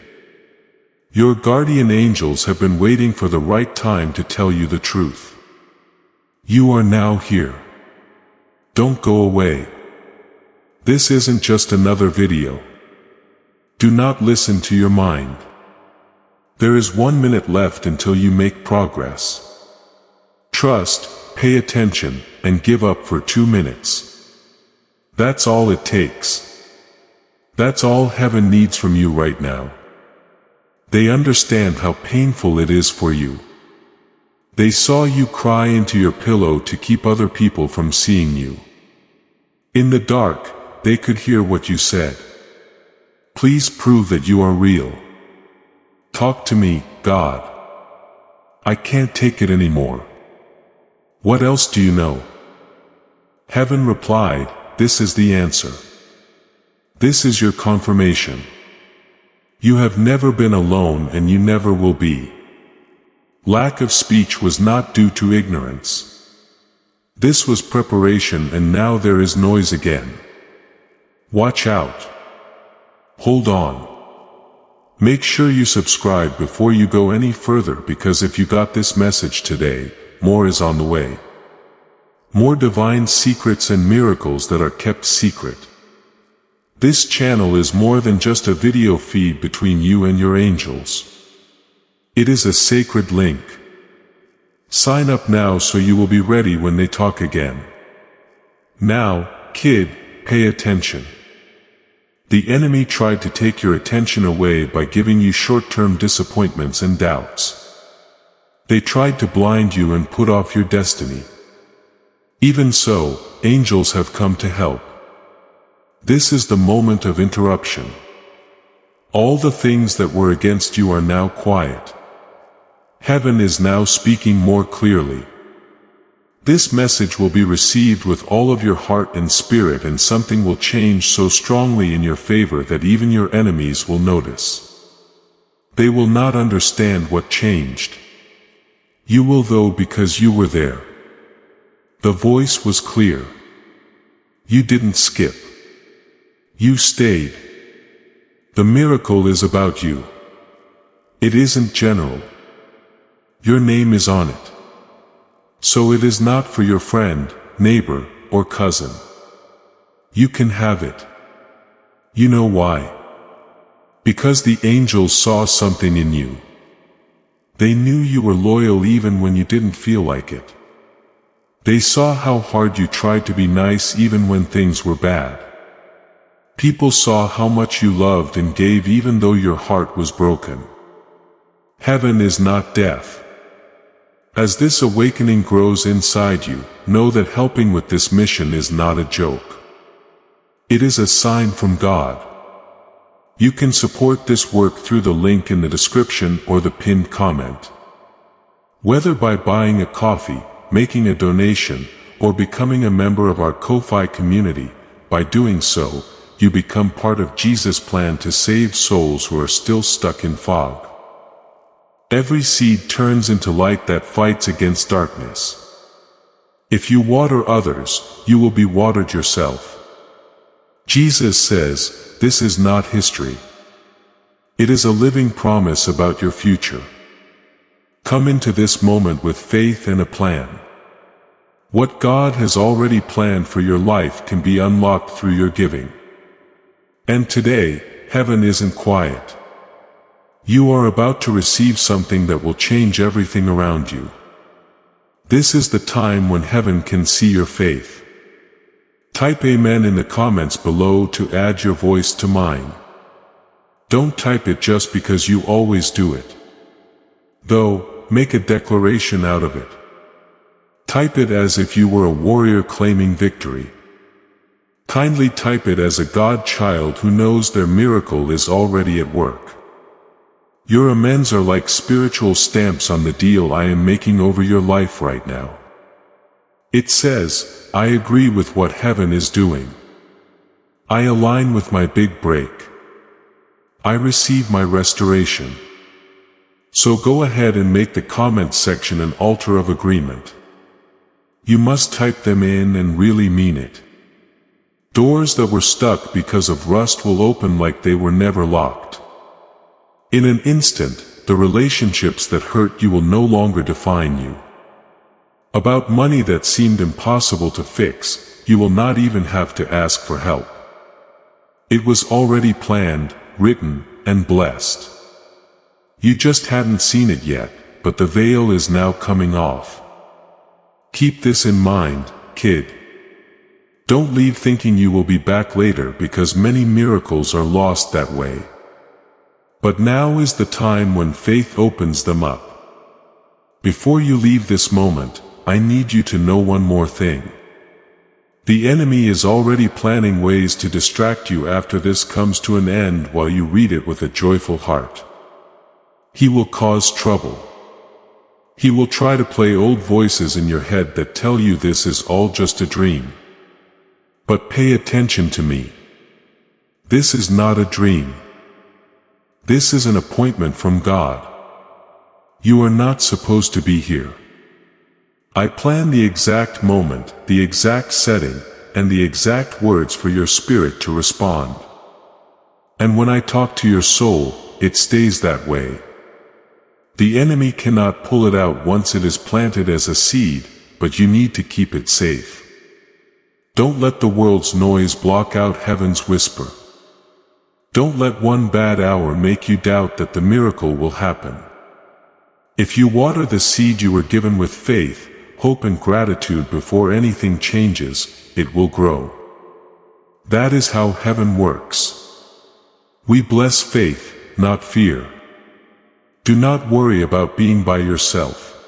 Your guardian angels have been waiting for the right time to tell you the truth. You are now here. Don't go away. This isn't just another video. Do not listen to your mind. There is 1 minute left until you make progress. Trust, pay attention, and give up for 2 minutes. That's all it takes. That's all heaven needs from you right now. They understand how painful it is for you. They saw you cry into your pillow to keep other people from seeing you. In the dark, they could hear what you said. Please prove that you are real. Talk to me, God. I can't take it anymore. What else do you know? Heaven replied, this is the answer. This is your confirmation. You have never been alone and you never will be. Lack of speech was not due to ignorance. This was preparation, and now there is noise again. Watch out. Hold on. Make sure you subscribe before you go any further, because if you got this message today, more is on the way. More divine secrets and miracles that are kept secret. This channel is more than just a video feed between you and your angels. It is a sacred link. Sign up now so you will be ready when they talk again. Now, kid, pay attention. The enemy tried to take your attention away by giving you short-term disappointments and doubts. They tried to blind you and put off your destiny. Even so, angels have come to help. This is the moment of interruption. All the things that were against you are now quiet. Heaven is now speaking more clearly. This message will be received with all of your heart and spirit, and something will change so strongly in your favor that even your enemies will notice. They will not understand what changed. You will, though, because you were there. The voice was clear. You didn't skip. You stayed. The miracle is about you. It isn't general. Your name is on it. So it is not for your friend, neighbor, or cousin. You can have it. You know why? Because the angels saw something in you. They knew you were loyal even when you didn't feel like it. They saw how hard you tried to be nice even when things were bad. People saw how much you loved and gave even though your heart was broken. Heaven is not deaf. As this awakening grows inside you, know that helping with this mission is not a joke. It is a sign from God. You can support this work through the link in the description or the pinned comment. Whether by buying a coffee, making a donation, or becoming a member of our Ko-Fi community, by doing so, you become part of Jesus' plan to save souls who are still stuck in fog. Every seed turns into light that fights against darkness. If you water others, you will be watered yourself. Jesus says, this is not history. It is a living promise about your future. Come into this moment with faith and a plan. What God has already planned for your life can be unlocked through your giving. And today, heaven isn't quiet. You are about to receive something that will change everything around you. This is the time when heaven can see your faith. Type Amen in the comments below to add your voice to mine. Don't type it just because you always do it. Though, make a declaration out of it. Type it as if you were a warrior claiming victory. Kindly type it as a God child who knows their miracle is already at work. Your amens are like spiritual stamps on the deal I am making over your life right now. It says, I agree with what heaven is doing. I align with my big break. I receive my restoration. So go ahead and make the comment section an altar of agreement. You must type them in and really mean it. Doors that were stuck because of rust will open like they were never locked. In an instant, the relationships that hurt you will no longer define you. About money that seemed impossible to fix, you will not even have to ask for help. It was already planned, written, and blessed. You just hadn't seen it yet, but the veil is now coming off. Keep this in mind, kid. Don't leave thinking you will be back later, because many miracles are lost that way. But now is the time when faith opens them up. Before you leave this moment, I need you to know one more thing. The enemy is already planning ways to distract you after this comes to an end while you read it with a joyful heart. He will cause trouble. He will try to play old voices in your head that tell you this is all just a dream. But pay attention to me. This is not a dream. This is an appointment from God. You are not supposed to be here. I plan the exact moment, the exact setting, and the exact words for your spirit to respond. And when I talk to your soul, it stays that way. The enemy cannot pull it out once it is planted as a seed, but you need to keep it safe. Don't let the world's noise block out heaven's whisper. Don't let one bad hour make you doubt that the miracle will happen. If you water the seed you were given with faith, hope and gratitude before anything changes, it will grow. That is how heaven works. We bless faith, not fear. Do not worry about being by yourself.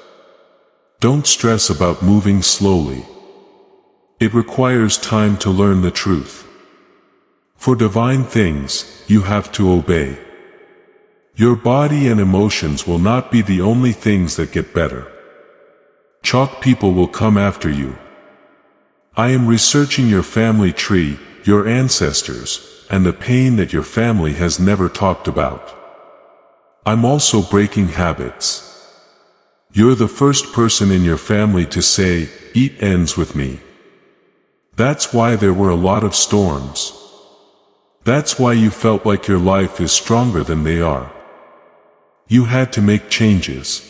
Don't stress about moving slowly. It requires time to learn the truth. For divine things, you have to obey. Your body and emotions will not be the only things that get better. Chalk people will come after you. I am researching your family tree, your ancestors, and the pain that your family has never talked about. I'm also breaking habits. You're the first person in your family to say, "Eat ends with me." That's why there were a lot of storms. That's why you felt like your life is stronger than they are. You had to make changes.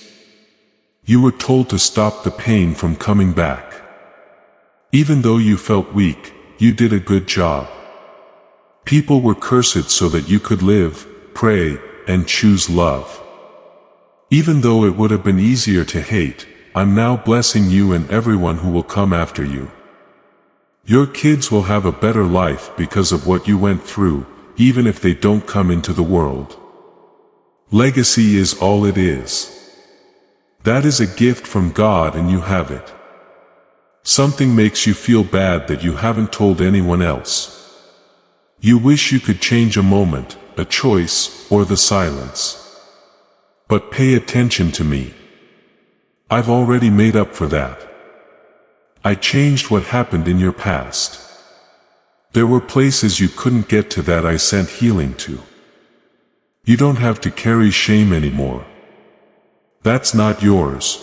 You were told to stop the pain from coming back. Even though you felt weak, you did a good job. People were cursed so that you could live, pray, and choose love. Even though it would have been easier to hate, I'm now blessing you and everyone who will come after you. Your kids will have a better life because of what you went through, even if they don't come into the world. Legacy is all it is. That is a gift from God and you have it. Something makes you feel bad that you haven't told anyone else. You wish you could change a moment, a choice, or the silence. But pay attention to me. I've already made up for that. I changed what happened in your past. There were places you couldn't get to that I sent healing to. You don't have to carry shame anymore. That's not yours.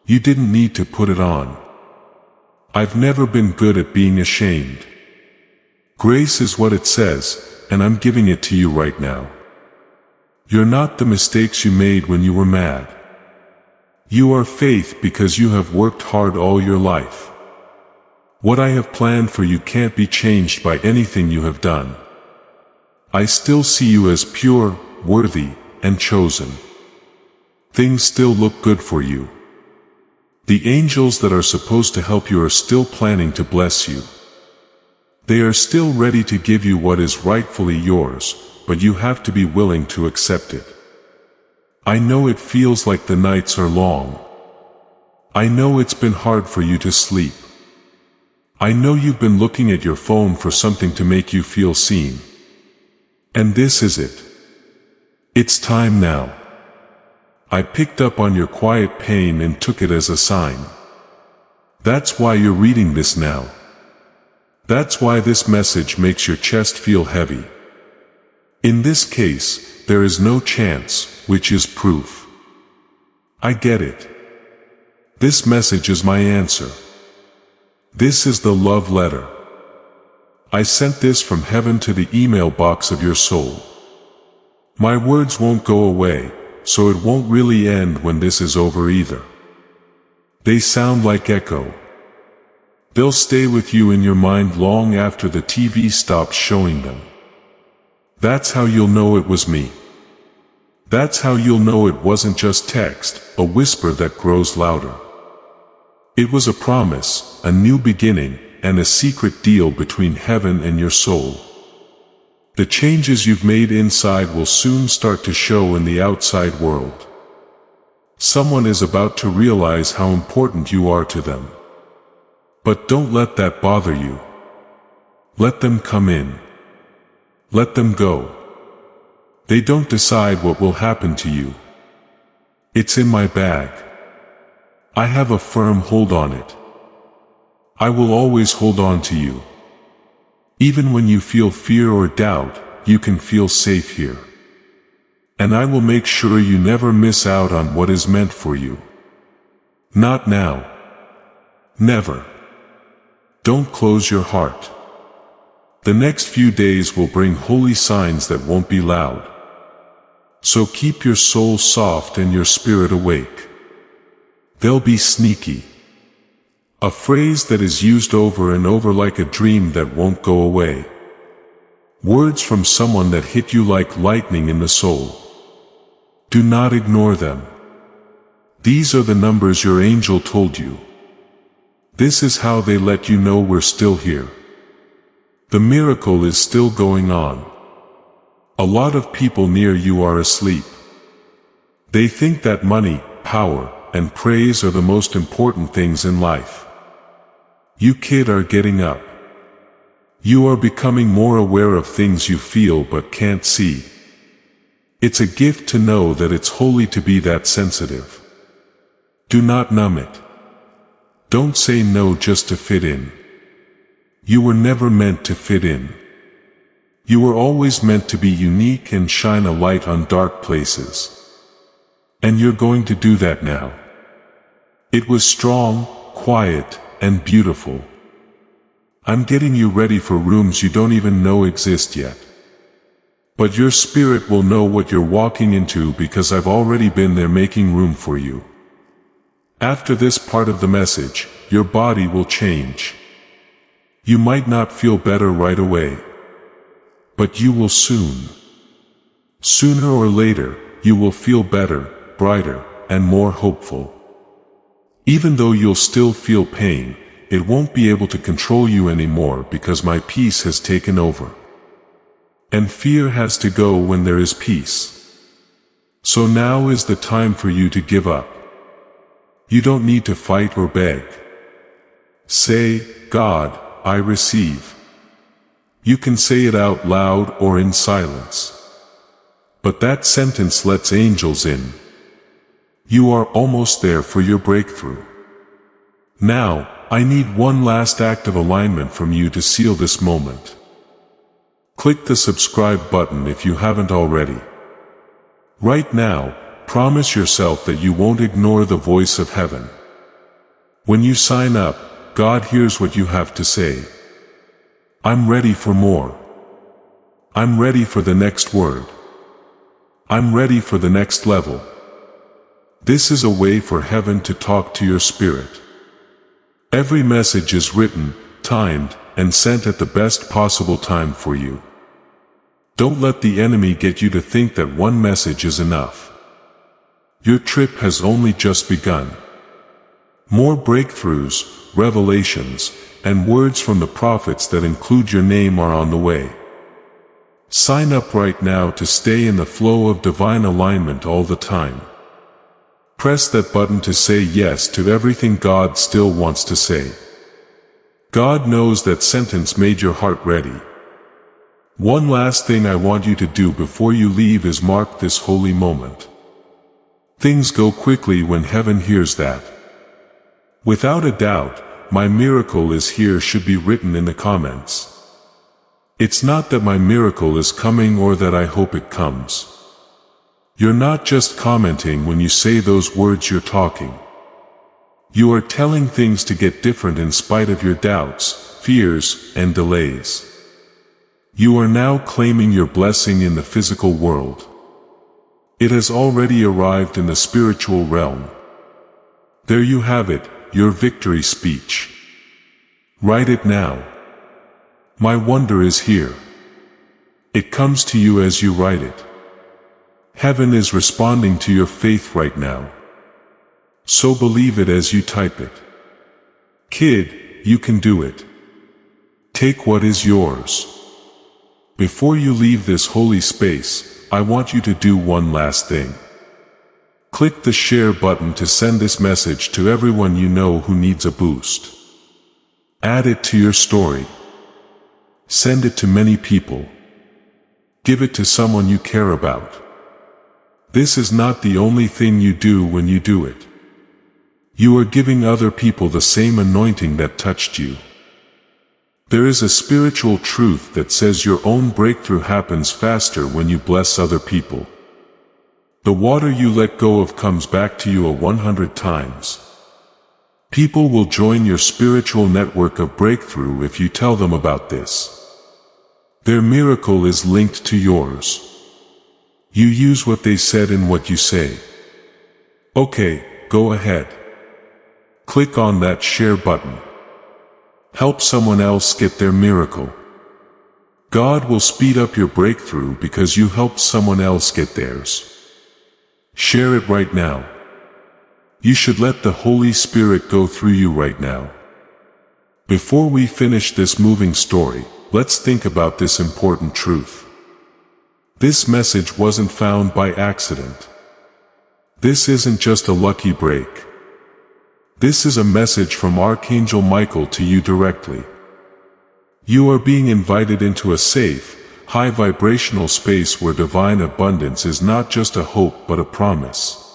You didn't need to put it on. I've never been good at being ashamed. Grace is what it says, and I'm giving it to you right now. You're not the mistakes you made when you were mad. You are faith because you have worked hard all your life. What I have planned for you can't be changed by anything you have done. I still see you as pure, worthy, and chosen. Things still look good for you. The angels that are supposed to help you are still planning to bless you. They are still ready to give you what is rightfully yours, but you have to be willing to accept it. I know it feels like the nights are long. I know it's been hard for you to sleep. I know you've been looking at your phone for something to make you feel seen. And this is it. It's time now. I picked up on your quiet pain and took it as a sign. That's why you're reading this now. That's why this message makes your chest feel heavy. In this case, there is no chance, which is proof. I get it. This message is my answer. This is the love letter. I sent this from heaven to the email box of your soul. My words won't go away, so it won't really end when this is over either. They sound like echo. They'll stay with you in your mind long after the TV stops showing them. That's how you'll know it was me. That's how you'll know it wasn't just text, a whisper that grows louder. It was a promise, a new beginning, and a secret deal between heaven and your soul. The changes you've made inside will soon start to show in the outside world. Someone is about to realize how important you are to them. But don't let that bother you. Let them come in. Let them go. They don't decide what will happen to you. It's in my bag. I have a firm hold on it. I will always hold on to you. Even when you feel fear or doubt, you can feel safe here. And I will make sure you never miss out on what is meant for you. Not now. Never. Don't close your heart. The next few days will bring holy signs that won't be loud. So keep your soul soft and your spirit awake. They'll be sneaky. A phrase that is used over and over like a dream that won't go away. Words from someone that hit you like lightning in the soul. Do not ignore them. These are the numbers your angel told you. This is how they let you know we're still here. The miracle is still going on. A lot of people near you are asleep. They think that money, power, and praise are the most important things in life. You kid are getting up. You are becoming more aware of things you feel but can't see. It's a gift to know that it's holy to be that sensitive. Do not numb it. Don't say no just to fit in. You were never meant to fit in. You were always meant to be unique and shine a light on dark places. And you're going to do that now. It was strong, quiet, and beautiful. I'm getting you ready for rooms you don't even know exist yet. But your spirit will know what you're walking into because I've already been there making room for you. After this part of the message, your body will change. You might not feel better right away. But you will soon. Sooner or later, you will feel better, brighter, and more hopeful. Even though you'll still feel pain, it won't be able to control you anymore because my peace has taken over. And fear has to go when there is peace. So now is the time for you to give up. You don't need to fight or beg. Say, God, I receive. You can say it out loud or in silence. But that sentence lets angels in. You are almost there for your breakthrough. Now, I need one last act of alignment from you to seal this moment. Click the subscribe button if you haven't already. Right now, promise yourself that you won't ignore the voice of heaven. When you sign up, God hears what you have to say. I'm ready for more. I'm ready for the next word. I'm ready for the next level. This is a way for heaven to talk to your spirit. Every message is written, timed, and sent at the best possible time for you. Don't let the enemy get you to think that one message is enough. Your trip has only just begun. More breakthroughs, revelations, and words from the prophets that include your name are on the way. Sign up right now to stay in the flow of divine alignment all the time. Press that button to say yes to everything God still wants to say. God knows that sentence made your heart ready. One last thing I want you to do before you leave is mark this holy moment. Things go quickly when heaven hears that. Without a doubt, my miracle is here should be written in the comments. It's not that my miracle is coming or that I hope it comes. You're not just commenting when you say those words, you're talking. You are telling things to get different in spite of your doubts, fears, and delays. You are now claiming your blessing in the physical world. It has already arrived in the spiritual realm. There you have it, your victory speech. Write it now. My wonder is here. It comes to you as you write it. Heaven is responding to your faith right now. So believe it as you type it. Kid, you can do it. Take what is yours. Before you leave this holy space, I want you to do one last thing. Click the share button to send this message to everyone you know who needs a boost. Add it to your story. Send it to many people. Give it to someone you care about. This is not the only thing you do when you do it. You are giving other people the same anointing that touched you. There is a spiritual truth that says your own breakthrough happens faster when you bless other people. The water you let go of comes back to you 100 times. People will join your spiritual network of breakthrough if you tell them about this. Their miracle is linked to yours. You use what they said in what you say. Okay, go ahead. Click on that share button. Help someone else get their miracle. God will speed up your breakthrough because you helped someone else get theirs. Share it right now. You should let the Holy Spirit go through you right now. Before we finish this moving story, let's think about this important truth. This message wasn't found by accident. This isn't just a lucky break. This is a message from Archangel Michael to you directly. You are being invited into a safe, high vibrational space where divine abundance is not just a hope but a promise.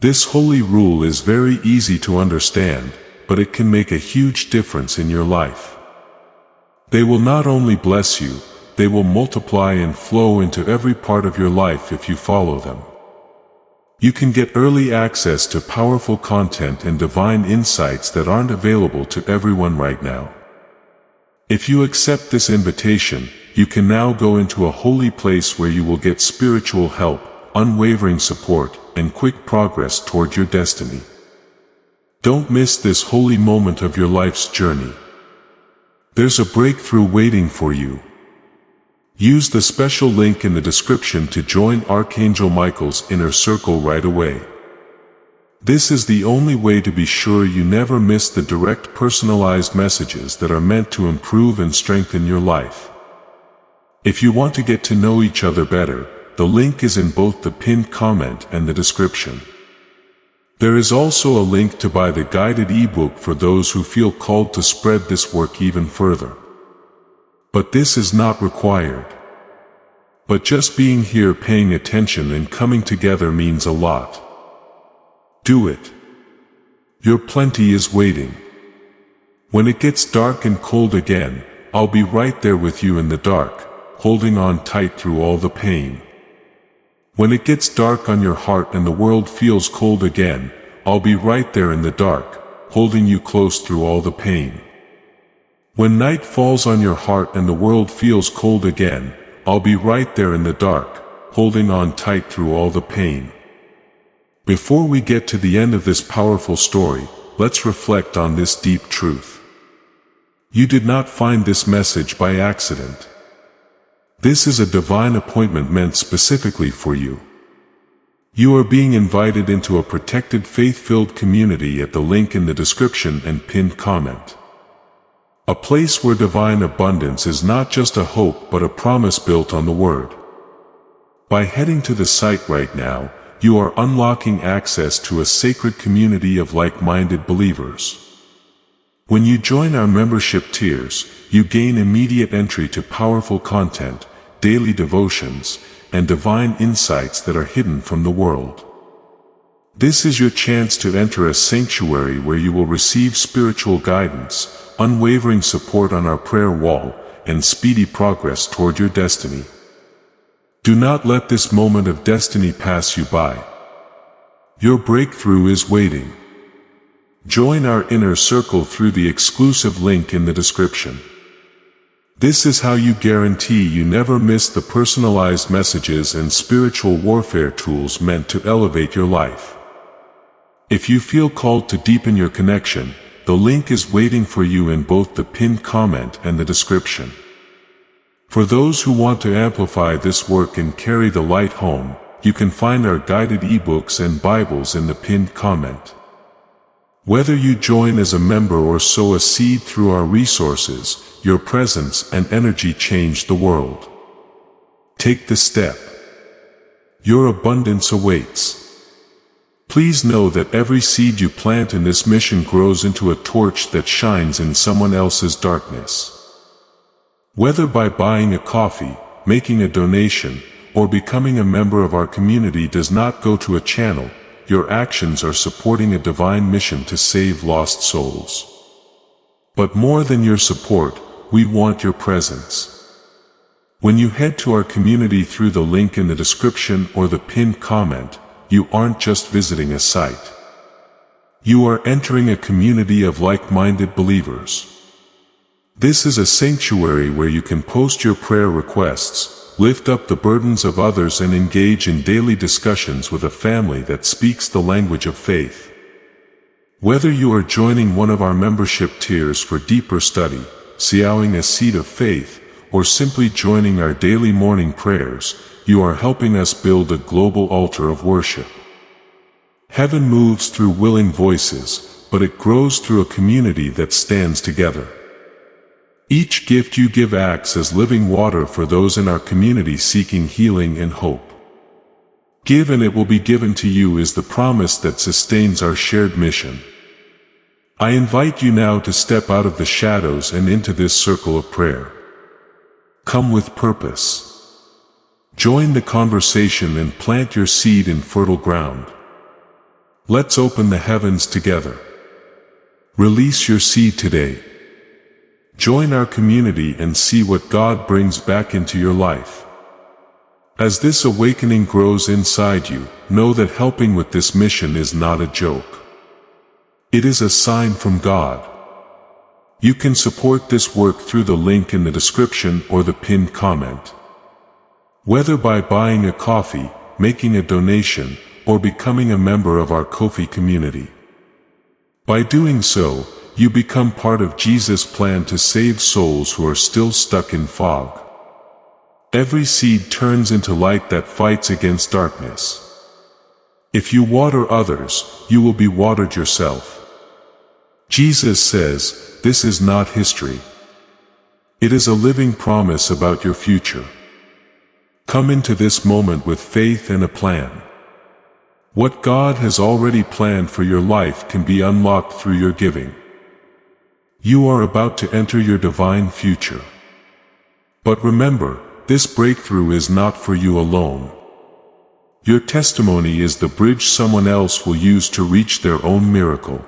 This holy rule is very easy to understand, but it can make a huge difference in your life. They will not only bless you, they will multiply and flow into every part of your life if you follow them. You can get early access to powerful content and divine insights that aren't available to everyone right now. If you accept this invitation, you can now go into a holy place where you will get spiritual help, unwavering support, and quick progress toward your destiny. Don't miss this holy moment of your life's journey. There's a breakthrough waiting for you. Use the special link in the description to join Archangel Michael's inner circle right away. This is the only way to be sure you never miss the direct personalized messages that are meant to improve and strengthen your life. If you want to get to know each other better, the link is in both the pinned comment and the description. There is also a link to buy the guided ebook for those who feel called to spread this work even further. But this is not required. But just being here, paying attention and coming together means a lot. Do it. Your plenty is waiting. When it gets dark and cold again, I'll be right there with you in the dark, holding on tight through all the pain. When it gets dark on your heart and the world feels cold again, I'll be right there in the dark, holding you close through all the pain. When night falls on your heart and the world feels cold again, I'll be right there in the dark, holding on tight through all the pain. Before we get to the end of this powerful story, let's reflect on this deep truth. You did not find this message by accident. This is a divine appointment meant specifically for you. You are being invited into a protected faith-filled community at the link in the description and pinned comment. A place where divine abundance is not just a hope but a promise built on the Word. By heading to the site right now, you are unlocking access to a sacred community of like-minded believers. When you join our membership tiers, you gain immediate entry to powerful content, daily devotions, and divine insights that are hidden from the world. This is your chance to enter a sanctuary where you will receive spiritual guidance, unwavering support on our prayer wall, and speedy progress toward your destiny. Do not let this moment of destiny pass you by. Your breakthrough is waiting. Join our inner circle through the exclusive link in the description. This is how you guarantee you never miss the personalized messages and spiritual warfare tools meant to elevate your life. If you feel called to deepen your connection, the link is waiting for you in both the pinned comment and the description. For those who want to amplify this work and carry the light home, you can find our guided ebooks and Bibles in the pinned comment. Whether you join as a member or sow a seed through our resources, your presence and energy change the world. Take the step. Your abundance awaits. Please know that every seed you plant in this mission grows into a torch that shines in someone else's darkness. Whether by buying a coffee, making a donation, or becoming a member of our community does not go to a channel, your actions are supporting a divine mission to save lost souls. But more than your support, we want your presence. When you head to our community through the link in the description or the pinned comment, you aren't just visiting a site. You are entering a community of like-minded believers. This is a sanctuary where you can post your prayer requests, lift up the burdens of others, and engage in daily discussions with a family that speaks the language of faith. Whether you are joining one of our membership tiers for deeper study, sowing a seed of faith, or simply joining our daily morning prayers, you are helping us build a global altar of worship. Heaven moves through willing voices, but it grows through a community that stands together. Each gift you give acts as living water for those in our community seeking healing and hope. Give and it will be given to you is the promise that sustains our shared mission. I invite you now to step out of the shadows and into this circle of prayer. Come with purpose. Join the conversation and plant your seed in fertile ground. Let's open the heavens together. Release your seed today. Join our community and see what God brings back into your life. As this awakening grows inside you, know that helping with this mission is not a joke. It is a sign from God. You can support this work through the link in the description or the pinned comment. Whether by buying a coffee, making a donation, or becoming a member of our Ko-fi community. By doing so, you become part of Jesus' plan to save souls who are still stuck in fog. Every seed turns into light that fights against darkness. If you water others, you will be watered yourself. Jesus says, this is not history. It is a living promise about your future. Come into this moment with faith and a plan. What God has already planned for your life can be unlocked through your giving. You are about to enter your divine future. But remember, this breakthrough is not for you alone. Your testimony is the bridge someone else will use to reach their own miracle.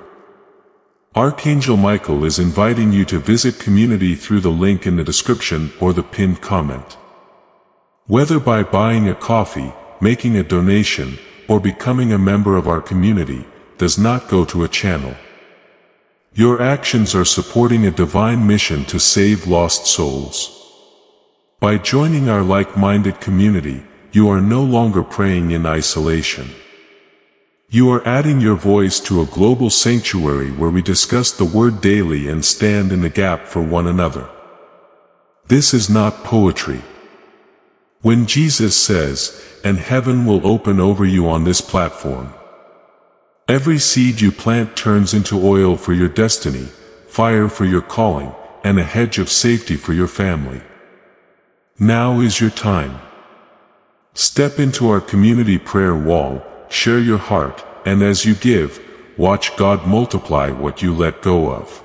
Archangel Michael is inviting you to visit community through the link in the description or the pinned comment. Whether by buying a coffee, making a donation, or becoming a member of our community, does not go to a channel. Your actions are supporting a divine mission to save lost souls. By joining our like-minded community, you are no longer praying in isolation. You are adding your voice to a global sanctuary where we discuss the Word daily and stand in the gap for one another. This is not poetry. When Jesus says, "And heaven will open over you on this platform," every seed you plant turns into oil for your destiny, fire for your calling, and a hedge of safety for your family. Now is your time. Step into our community prayer wall, share your heart, and as you give, watch God multiply what you let go of.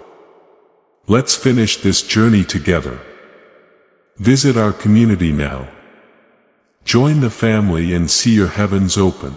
Let's finish this journey together. Visit our community now. Join the family and see your heavens open.